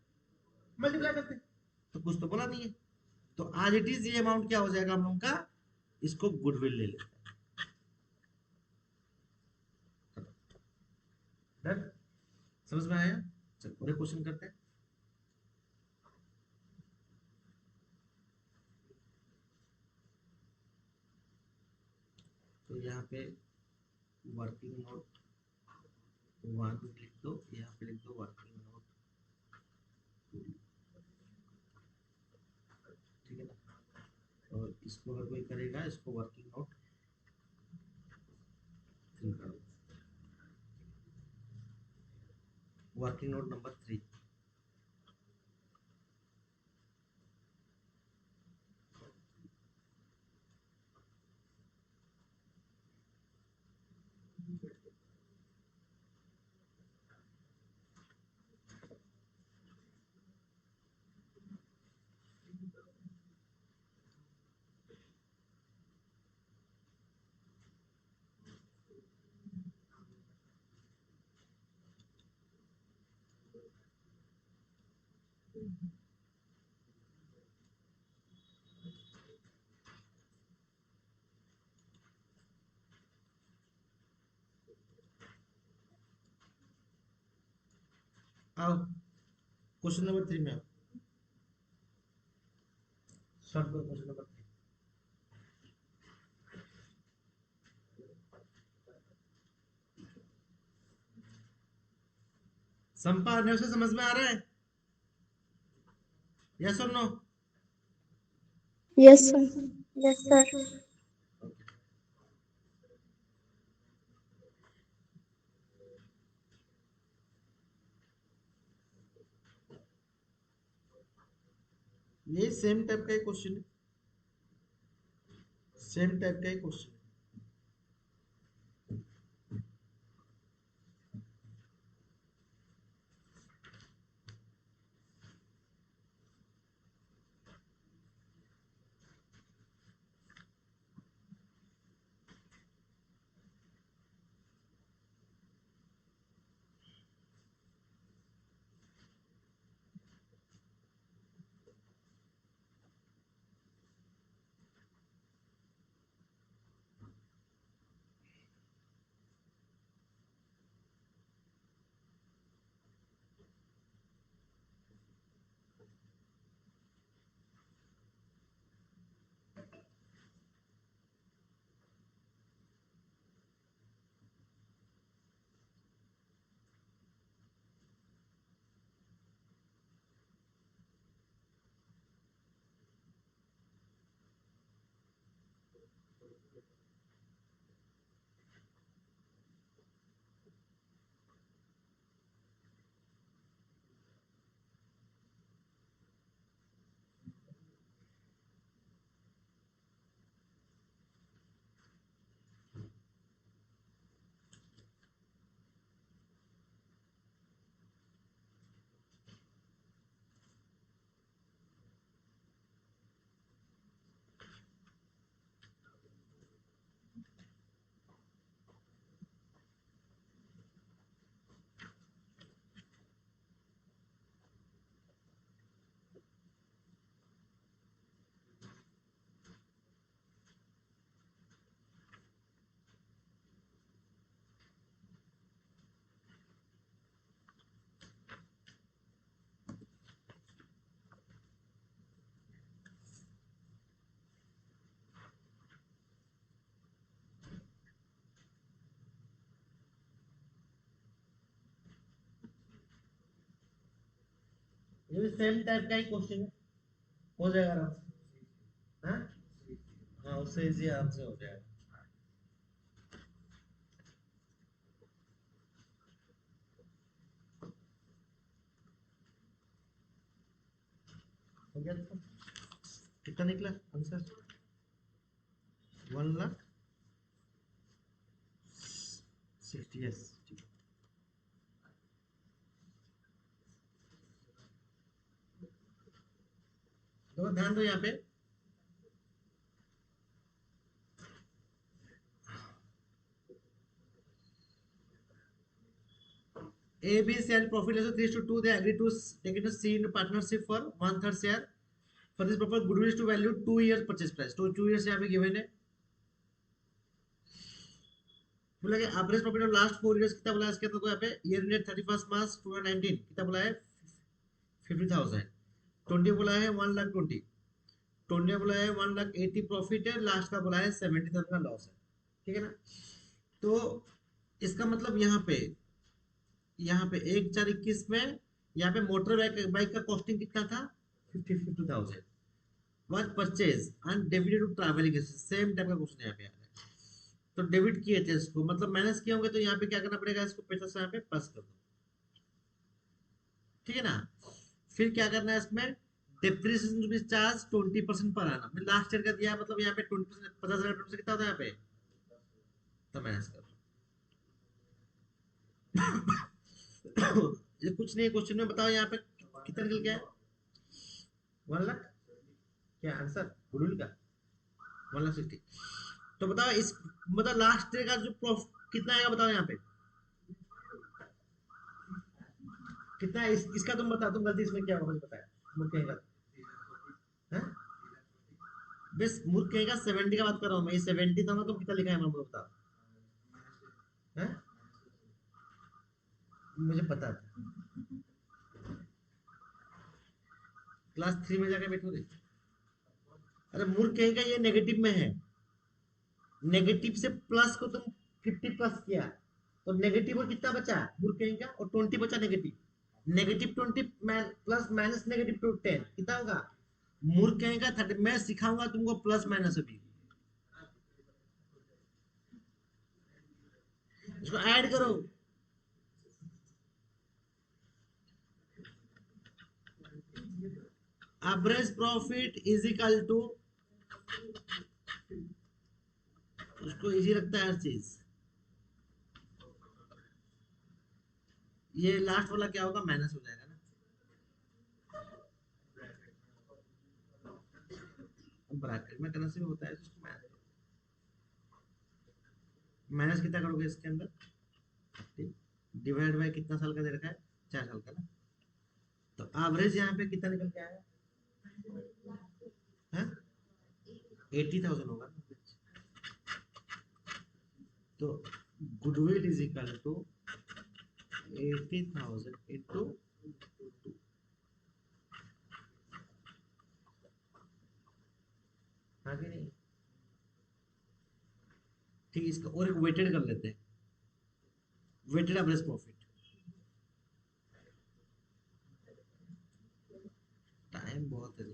Speaker 1: मल्टीप्लाई करते, तो कुछ तो बोला नहीं है। तो आज इट इज ये अमाउंट क्या हो जाएगा हम लोगों का, इसको गुडविल ले लेते हैं। समझ में आया, चलो पूरे क्वेश्चन करते हैं। तो यहाँ पे वर्किंग नोट 1 लिख दो, यहाँ पे लिख दो वर्किंग नोट 2, ठीक है ना। और इसको अगर कोई करेगा, इसको वर्किंग नोट 3 करो, वर्किंग नोट नंबर 3। आओ क्वेश्चन नंबर 3 में आओ, सॉल्व करो क्वेश्चन नंबर 3। संपा से समझ में आ रहा है? यस और no?
Speaker 2: Yes, sir.
Speaker 3: Yes, sir.
Speaker 1: ये सेम टाइप का ही क्वेश्चन है, सेम टाइप का ही क्वेश्चन है। ये भी सेम टाइप का ही क्वेश्चन है, हो जाएगा आराम से। हाँ हाँ, उससे इजी आराम से हो जाएगा। हो गया तो कितना निकला आंसर? 1,60,000। यस, तो ध्यान दो यहाँ पे, A, B share profit ratio 3:2. They agree to take it to C into partnership for 1/3 share. For this purpose, goodwill is to value 2 years purchase price. तो 2 years यहाँ पे given है। बोला कि average profit of last 4 years कितना बोला है इसके अंदर, तो यहाँ पे ईयर एंडेड 31 मार्च 2019 कितना बोला है? 50,000। 20 बोला है 1,20,000। 20 बोला है 1,80,000 प्रॉफिट है, लास्ट का बोला है 70,000 का लॉस है, ठीक है ना। तो इसका मतलब यहाँ पे 1/4/21 में यहाँ पे मोटर बाइक बाइक का कॉस्टिंग कितना था 52,000 was purchased and debited to traveling expenses। Same type का क्वेश्चन यहाँ पे आ रहा है। तो डेबिट किए थे इसको, मतलब माइनस किए होंगे, तो यहाँ पे क्या करना पड़ेगा, इसको पैसा से यहाँ पे प्लस कर दो, ठीक है ना। फिर क्या करना है इसमें, डेप्रिसिएशन टू चार्ज 20% पर आना, मैं लास्ट ईयर का दिया, मतलब यहाँ पे 20%, 50,000 से कितना होता है यहाँ पे, तो माइनस कर दो। ये कुछ नहीं, क्वेश्चन में बताओ यहाँ पे कितना निकल गया है, 1 लाख, क्या आंसर गुडविल का 1,60,000। तो बताओ इस, मतलब लास्ट ईयर का जो प्रॉफिट कितना आएगा, बताओ यहाँ पे कितना है, इसका तुम बताओ, तुम गलती इसमें क्या होगा मुझे बताया, मूर्ख कहेगा, हैं? बस मूर्ख कहेगा, 70 का बात कर रहा हूँ मैं, ये 70 था ना, तुम कितना लिखा है मैं बताओ, हैं? मुझे पता था, क्लास 3 में जाकर बैठोगे। अरे मूर्ख कहेगा, ये नेगेटिव में है, नेगेटिव से प्लस को तुम 50 प्लस किया, तो नेगेटिव और कितना बचा मूर्ख कहेगा, और 20 बचा negative, negative 20 plus minus negative 10 कितना होगा, मूर्ख कहेगा 30। मैं सिखाऊंगा तुमको प्लस माइनस, अभी इसको ऐड करो, average profit is equal to, उसको इजी लगता है हर चीज, ये लास्ट वाला क्या होगा, माइनस हो जाएगा ना, ब्रैकेट में करने से भी होता है, तो माइनस, माइनस कितना करोगे इसके अंदर, डिवाइड बाय कितना साल का दे रखा है, 4 साल का ना, तो एवरेज यहाँ पे कितना निकल के आया है, 80,000 होगा ना, तो goodwill is equal to 80,000 into 2, आगे नहीं, ठीक है, इसका और एक वेटेड कर लेते हैं, वेटेड एवरेज प्रॉफिट, टाइम बहुत है,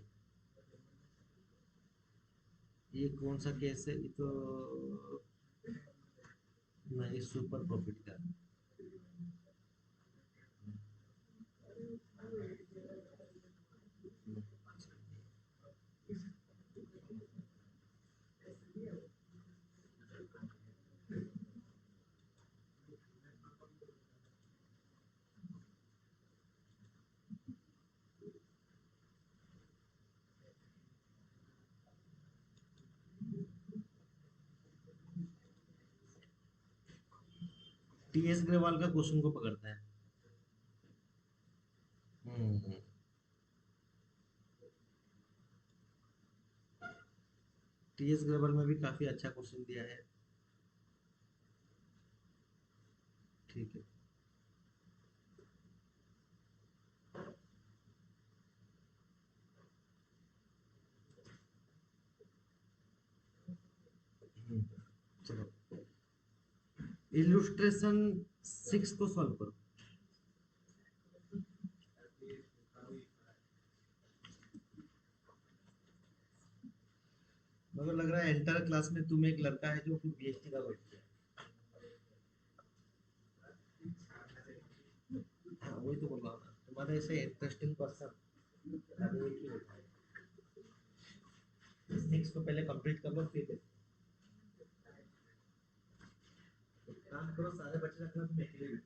Speaker 1: ये कौन सा केस है, ये तो नहीं, सुपर प्रॉफिट का, टीएस ग्रेवाल का क्वेश्चन को पकड़ता है। टीएस ग्रेवाल में भी काफी अच्छा क्वेश्चन दिया है, ठीक है। चलो इलुस्ट्रेशन 6 को सॉल्व करो, मगर लग रहा है एंटर क्लास में तुम एक लड़का है जो बीएसटी का बैठ गया, हाँ वही तो बोल रहा हूँ ना, तुम्हारा ऐसे इंटरेस्टिंग पर्सन 6 को पहले कंप्लीट कर लो, फिर काम करो, सारे बच्चे रखना, तुम अकेले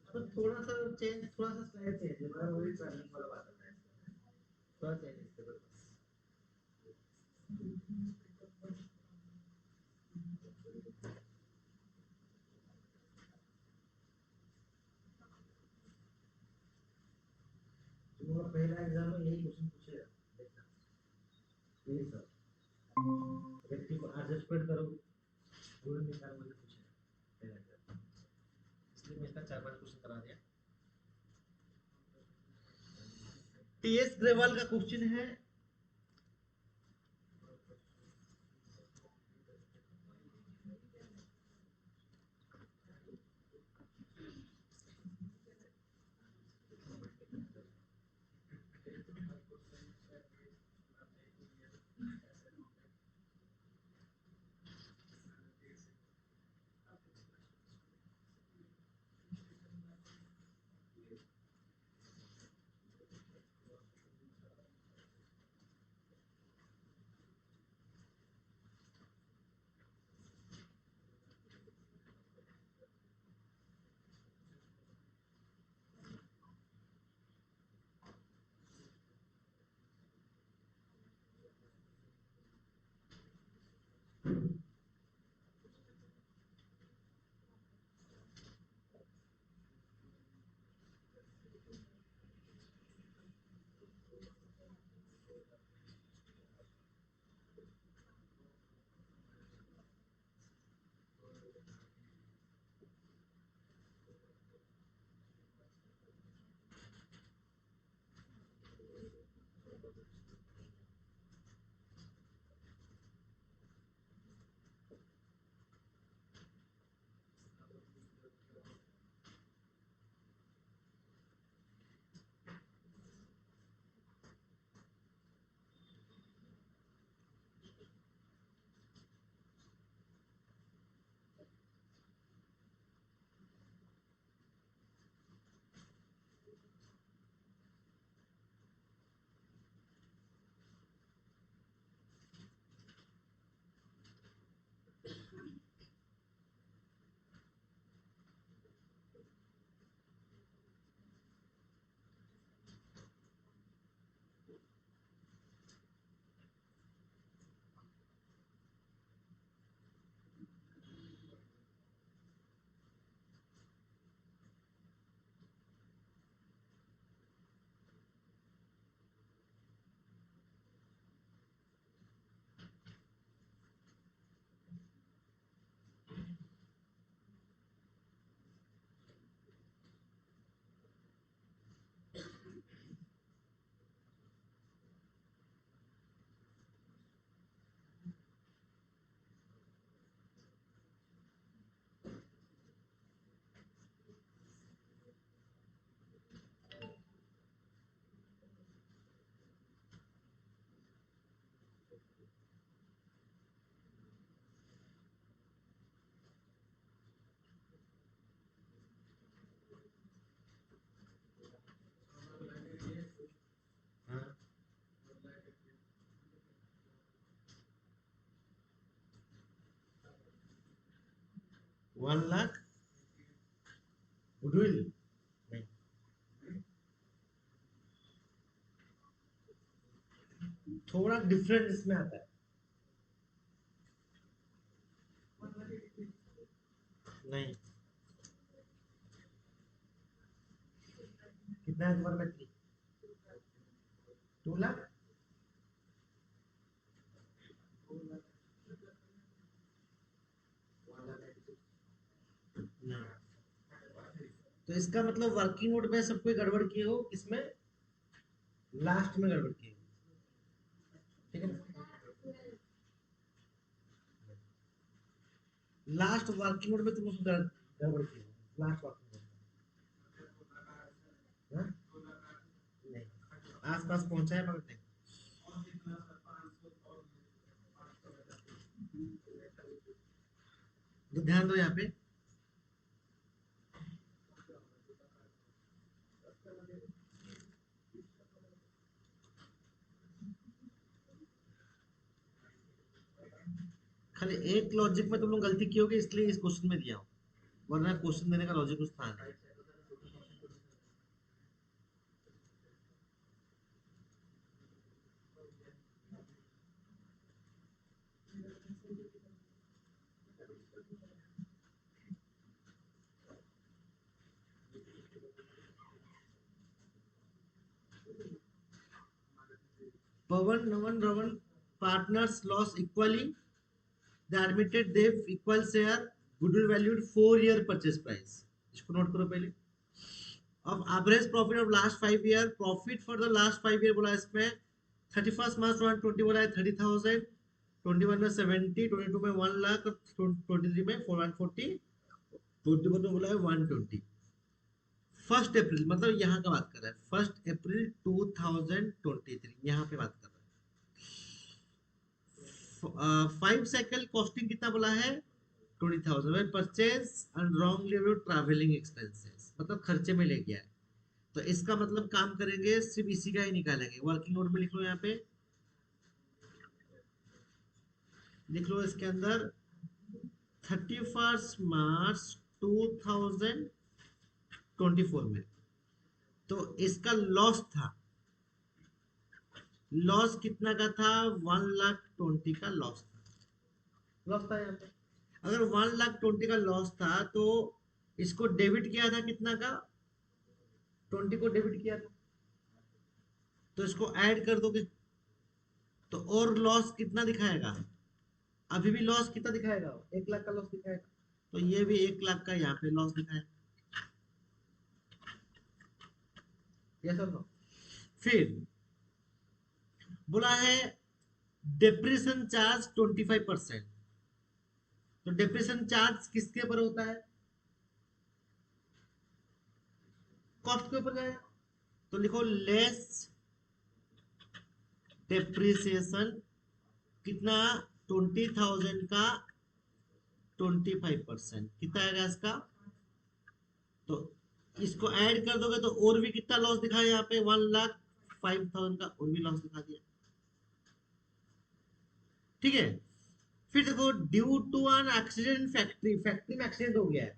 Speaker 1: तो थोड़ा सा चेंज, थोड़ा सा स्लाइड चेंज है, मैं वही ट्रैवलिंग वाला बात कर रहा है, थोड़ा चेंज इसके बस, ये सर व्यक्ति को एडजस्टमेंट करो गुण निकाल वाले पूछे इसलिए मैं इसका 4-5 क्वेश्चन करा दिया। टीएस ग्रेवाल का क्वेश्चन है हाँ 1 लाख गुडविल नहीं थोड़ा डिफरेंट इसमें आता है नहीं कितना है तुम्हारा मैट्रिक 2 लाख नहीं तो इसका मतलब वर्किंग नोट में सब कोई गड़बड़ किए हो इसमें लास्ट में गड़बड़ किए हो ठीक है ना लास्ट वर्किंग नोट में तुम उसको गड़बड़ किए हो लास्ट वर्किंग नोट नहीं आसपास पहुंचा है मगर नहीं तो ध्यान दो यहाँ पे खाली एक लॉजिक में तुम लोग गलती की होगी इसलिए इस क्वेश्चन में दिया हूँ वरना क्वेश्चन देने का लॉजिक कुछ था नहीं पवन नवन रवन partners lost equally, the admitted they equal share, goodwill valued 4-year purchase price. इसको नोट करो पहले. Of average profit of last 5 year, profit for the last 5 year बोला इसमें 31st March 2020 बोला है 30,000, 21 में 70, 22 में 1 लाख, 23 में 140, 24 में बोला है 120. 1 अप्रैल मतलब यहाँ का बात कर रहा है, 1 अप्रैल 2023 यहाँ पे बात कर रहा है. 5 साइकिल कॉस्टिंग कितना बोला है 20,000. Purchase and wrong travelling expenses मतलब खर्चे में ले गया है. तो इसका मतलब काम करेंगे सिर्फ इसी का ही निकालेंगे. वर्किंग नोट में लिख लो, यहाँ पे लिख लो इसके अंदर 31 मार्च 2024 में. तो इसका लॉस था, लॉस कितना का था 1,20,000 का लॉस था. लॉस था यहाँ पे. अगर 1,20,000 का लॉस था तो इसको डेबिट किया था कितना का 20 को डेबिट किया था. तो इसको ऐड कर दोगे तो और लॉस कितना दिखाएगा, अभी भी लॉस कितना दिखाएगा 1 लाख का लॉस दिखाएगा. तो ये भी 1 लाख का यहाँ पे लॉस दिखाएगा. यस और नो. फिर बोला है डेप्रिसिएशन चार्ज 25%. तो डेप्रिसिएशन चार्ज किसके ऊपर होता है, कॉस्ट के ऊपर जाएगा. तो लिखो लेस डेप्रिसिएशन कितना 20,000 का 25% कितना आएगा इसका. तो इसको ऐड कर दोगे तो और भी कितना लॉस दिखा है यहाँ पे 1,05,000 का और भी लॉस दिखा दिया. ठीक है. फिर देखो due to an accident factory, factory में एक्सीडेंट हो गया है.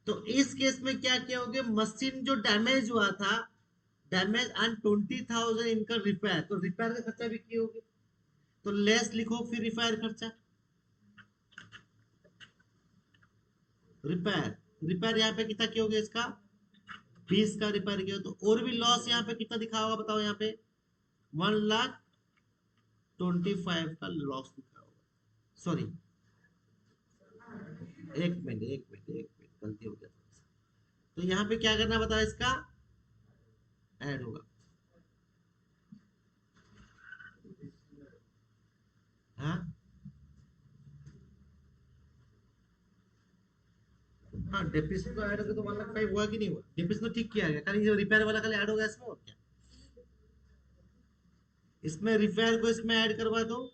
Speaker 1: तो इस केस में क्या किया होगा, मशीन जो डैमेज हुआ था, डैमेज एंड 20,000 इनका रिपेयर, तो रिपेयर का खर्चा भी किए होगे. तो लेस लिखो फिर रिपेयर खर्चा. रिपेयर, रिपेयर यहाँ पे कितना किया होगा इसका 20 का रिपेयर किया. तो और भी लॉस यहाँ पे कितना दिखा होगा बताओ, यहाँ पे 1,25,000 का लॉस दिखा होगा. सॉरी एक मिनट गलती हो गया. तो यहाँ पे क्या करना बताओ, इसका ऐड होगा. हाँ हाँ डेप्रिसिएशन तो ऐड होगा तो 1,05,000 हुआ कि नहीं हुआ. डेप्रिसिएशन तो ठीक किया गया, खाली जो रिपेयर वाला खाली ऐड होगा इसमें. और क्या इसमें रिपेयर को इसमें ऐड करवा दो.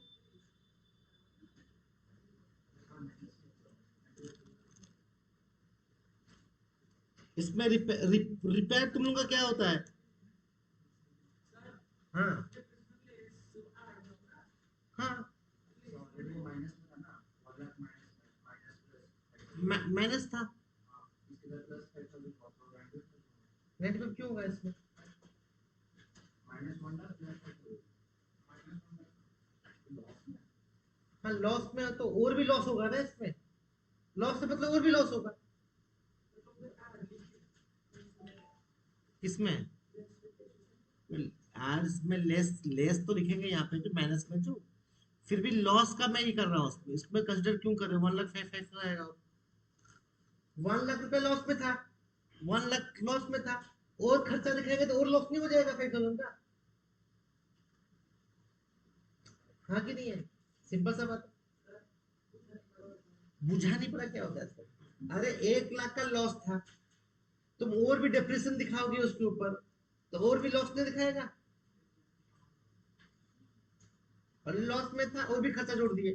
Speaker 1: इसमें रिपेयर तुम लोग का क्या होता है. हाँ हाँ माइनस था. नेगेटिव क्यों होगा इसमें, हाँ लॉस में तो और भी लॉस होगा ना इसमें. लॉस से मतलब और भी लॉस होगा. किसमें एड्स में लेस, लेस तो लिखेंगे यहाँ पे जो माइनस में जो, फिर भी लॉस का मैं ही कर रहा हूँ उसमें. इसमें कंसिडर क्यों कर रहे हो 1,05,000 आएगा. 1,00,000 रुपए लॉस में था, 1,00,000 लॉस में था, और खर्चा दिखाएंगे तो और लॉस नहीं हो जाएगा 5,000 का. हाँ कि नहीं है, सिंपल सा बात. बुझा नहीं पड़ा क्या होता है इसको. अरे 1,00,000 का लॉस था, तुम और भी डिप्रेशन दिखाओगे उसके ऊपर तो और भी लॉस नहीं दिखाएगा. और लॉस में था और भी खर्चा जोड़ दिए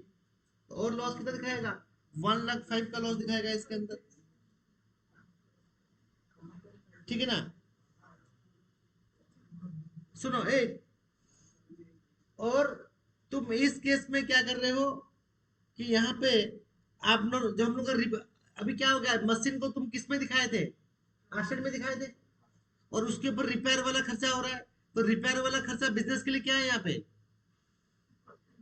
Speaker 1: तो और लॉस कितना दिखाएगा 1,05,000 का लॉस दिखाएगा इसके अंदर. ठीक है ना. सुनो एक और, तुम इस केस में क्या कर रहे हो कि यहाँ पे आप लोग जो हम लोग का अभी क्या हो गया, मशीन को तुम किस में दिखाए थे, एसेट में दिखाए थे, और उसके ऊपर रिपेयर वाला खर्चा हो रहा है. तो रिपेयर वाला खर्चा बिजनेस के लिए क्या है यहाँ पे,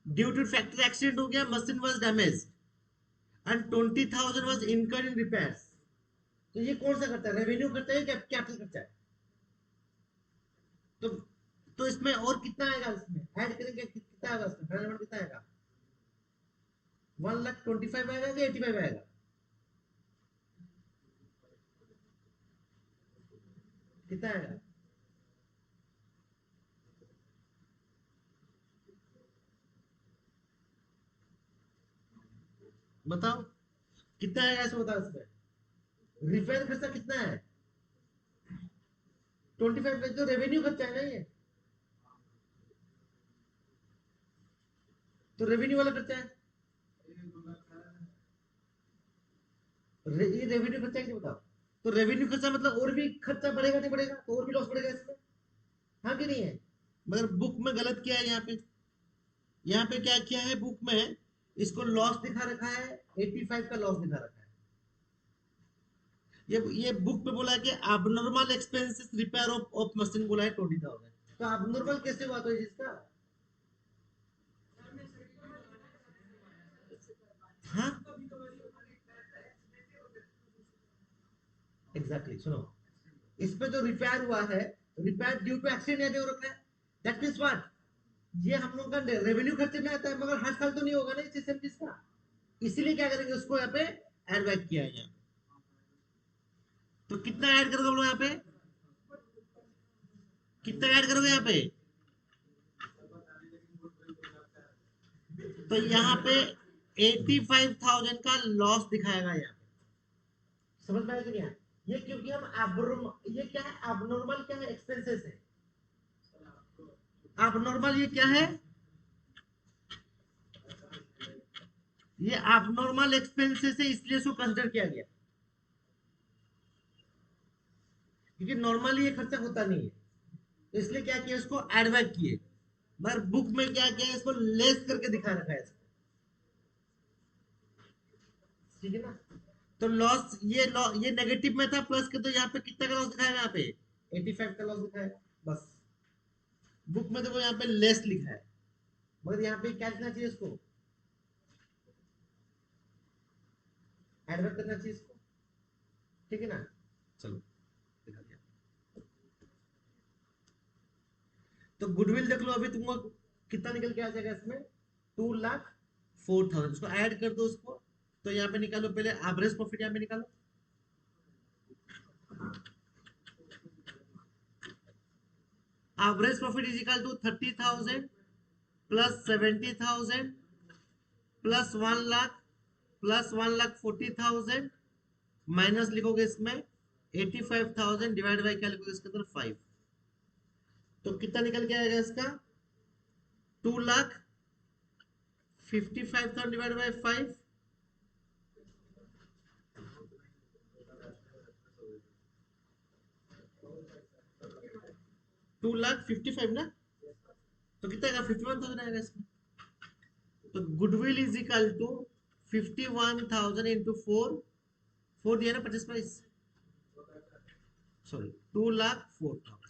Speaker 1: ड्यू टू फैक्ट्री एक्सीडेंट हो गया, machine was damage and 20,000 was incurred in repairs. तो ये कौन सा खर्चा है, रेवेन्यू खर्चा है कैपिटल खर्चा है. तो इसमें और कितना आएगा, इसमें ऐड करेंगे कितना आएगा, इसमें कितना 1,25,000 आएगा कि 85 आएगा? कितना आएगा? बताओ कितना आएगा, ऐसे बताओ। इसमें रिपेयर खर्चा कितना है? 25 तो रेवेन्यू खर्चा है ना ये, तो रेवेन्यू वाला खर्चा है। ये रेवेन्यू खर्चा है कि नहीं बताओ? तो रेवेन्यू खर्चा मतलब और भी खर्चा बढ़ेगा, नहीं बढ़ेगा? तो और भी लॉस बढ़ेगा इसमें, हाँ कि नहीं है? मगर बुक में गलत किया है यहाँ पे। यहाँ पे क्या किया है बुक में, इसको लॉस दिखा रखा है, 85 का लॉस दिखा रखा है। ये बुक पे बोला है कि abnormal expenses repair of machine बोला है 20,000। तो abnormal कैसे हुआ तो इसका? हाँ एग्जैक्टली सुनो, इसमें जो रिपेयर हुआ है, रिपेयर ड्यू टू एक्सीडेंट या ड्यू रखा है, दैट मींस व्हाट, ये हम लोग का रेवेन्यू खर्चे में आता है, मगर हर साल तो नहीं होगा ना इस सिस्टम जिसका। इसीलिए क्या करेंगे, उसको यहाँ पे ऐड बैक किया है यहाँ पे। तो कितना ऐड करोगे हम लोग यहाँ पे, कितना ऐड करोगे यहाँ पे? तो यहाँ पे 85,000 का लॉस दिखाएगा यहाँ पे। समझ में आया कि नहीं आया? ये क्योंकि हम ये क्या है, abnormal क्या है, एक्सपेंसेस है। abnormal ये क्या है, ये abnormal एक्सपेंसेस है, इसलिए इसको कंसिडर किया गया। क्योंकि नॉर्मली ये खर्चा होता नहीं है, तो इसलिए क्या किया, इसको एड बैक किए। मगर बुक में क्या किया, इसको लेस करके दिखा रखा है इसको, ठीक है ना? तो लॉस ये नेगेटिव में था, प्लस के, तो यहाँ पे कितना का लॉस दिखाएगा, यहाँ पे 85 का लॉस दिखाएगा बस। बुक में देखो यहाँ पे लेस लिखा है, मगर यहाँ पे क्या लिखना चाहिए, इसको एड बैक करना चाहिए इसको, ठीक है ना? चलो दिखा दिया। तो गुडविल देख लो, अभी तुमको कितना निकल के आ जाएगा इसमें, 2,04,000। इसको ऐड कर दो उसको, तो यहाँ पे निकालो पहले एवरेज प्रॉफिट, यहाँ पे निकालो। Average profit is equal to 30,000 plus 70,000 plus 1 lakh plus 1,40,000 minus लिखोगे इसमें 85,000 डिवाइड बाई क्या लिखोगे इसके अंदर 5। तो कितना निकल के आएगा इसका, 2,55,000 डिवाइड बाई 5, 2,55,000 ना, तो कितना आएगा, 51,000 आएगा इसमें। तो goodwill is equal to 51,000 into 4 दिया ना, परचेस प्राइस, सॉरी 2,04,000।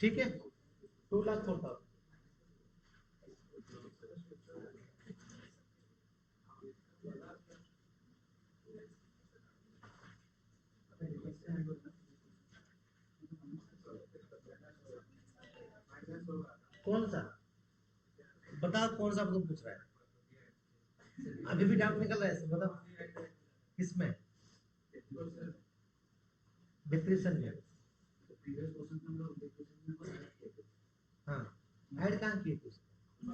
Speaker 1: ठीक है, 2,04,000। कौन सा बताओ, कौन सा तुम पूछ रहा है? अभी भी डाउट निकल रहा है, बताओ किसमें, डिप्रेशन में? हाँ ऐड कहाँ किए थे उसको?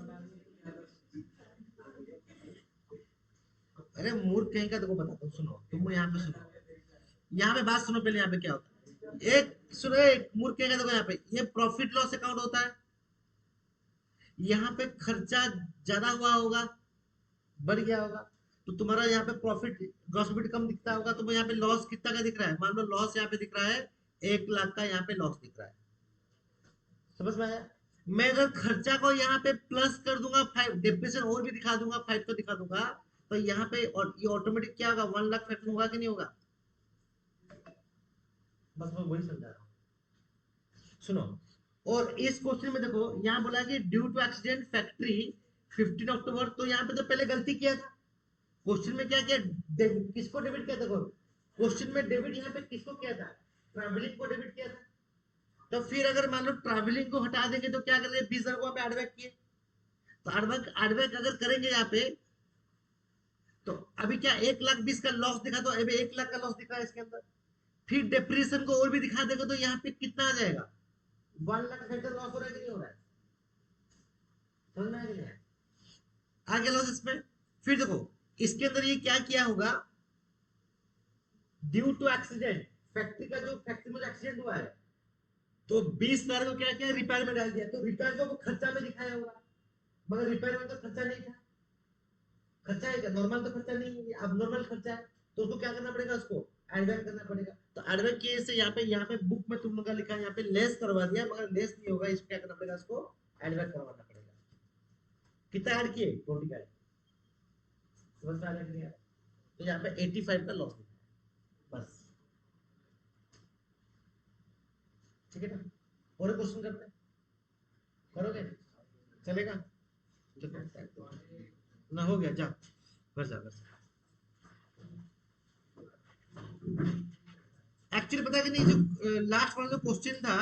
Speaker 1: अरे मूर्ख कहीं का, देखो बताता हूँ, सुनो तुम यहाँ पे सुनो, यहाँ पे बात सुनो पहले, यहाँ पे क्या होता है, एक सुनो, एक मूर्ख कहीं का, देखो यहाँ पे ये प्रॉफिट लॉस अकाउंट होता है। यहाँ पे खर्चा ज्यादा हुआ होगा, बढ़ गया होगा, तो तुम्हारा यहाँ पे प्रॉफिट, ग्रॉस प्रॉफिट कम दिखता होगा, तो यहाँ पे लॉस कितना का दिख रहा है, मान लो लॉस यहाँ पे दिख रहा है 1 लाख का, यहाँ पे लॉस दिख रहा है। समझ में आया? मैं अगर खर्चा को यहाँ पे प्लस कर दूंगा 5, डेप्रिसिएशन और भी दिखा दूंगा 5 को दिखा दूंगा, तो यहाँ पे और ये ऑटोमेटिक क्या होगा, 1 लाख फैक्टर होगा कि नहीं होगा? बस मैं वही समझा रहा हूँ, सुनो। और इस क्वेश्चन में देखो यहाँ बोला कि ड्यू टू एक्सीडेंट फैक्ट्री 15 अक्टूबर, तो यहाँ पे तो पहले गलती किया था। क्वेश्चन में क्या किया, किसको डेबिट किया? देखो क्वेश्चन में डेबिट यहाँ पे किसको किया था, ट्रैवलिंग को डेबिट किया था। तो फिर अगर मान लो ट्रैवलिंग को हटा देंगे तो क्या करेंगे, 20,000 को पे एडबैक किए, तो एडबैक अगर करेंगे यहाँ पे, तो अभी क्या 1,20,000 का लॉस दिखा, तो अभी 1 लाख का लॉस दिखा है इसके अंदर। फिर डिप्रेशन को और भी दिखा देगा तो यहाँ पे कितना आ जाएगा, 1 लाख फैक्टर लॉस हो रहा है कि नहीं हो रहा है? समझ में आया कि नहीं आया? आ गया लॉस इसमें। फिर देखो इसके अंदर ये क्या किया होगा, ड्यू टू एक्सीडेंट, फैक्ट्री का जो फैक्ट्री में एक्सीडेंट हुआ है, तो 20,000 को क्या किया, रिपेयर में डाल दिया, तो रिपेयर को खर्चा में दिखाया होगा, मगर रिपेयर में तो खर्चा नहीं था। खर्चा है क्या, नॉर्मल तो खर्चा नहीं है, अब नॉर्मल खर्चा है, तो उसको क्या करना पड़ेगा, उसको एडवैक करना पड़ेगा। तो एडवैक किए से यहाँ पे बुक में तुम लोग का लिखा है, यहाँ पे लेस करवा दिया, मगर लेस नहीं होगा, इसको क्या करना पड़ेगा, उसको एडवैक करवाना पड़ेगा। कितना ऐड किए, 20 का, समझ में आ रहा है कि नहीं आ रहा? तो यहाँ पे 85 का लॉस दिखा है, बस। ठीक है ना? और क्वेश्चन करते हैं, करोगे, चलेगा? ना हो गया, जा घर जा घर। एक्चुअली पता है कि नहीं, जो लास्ट वाला जो क्वेश्चन था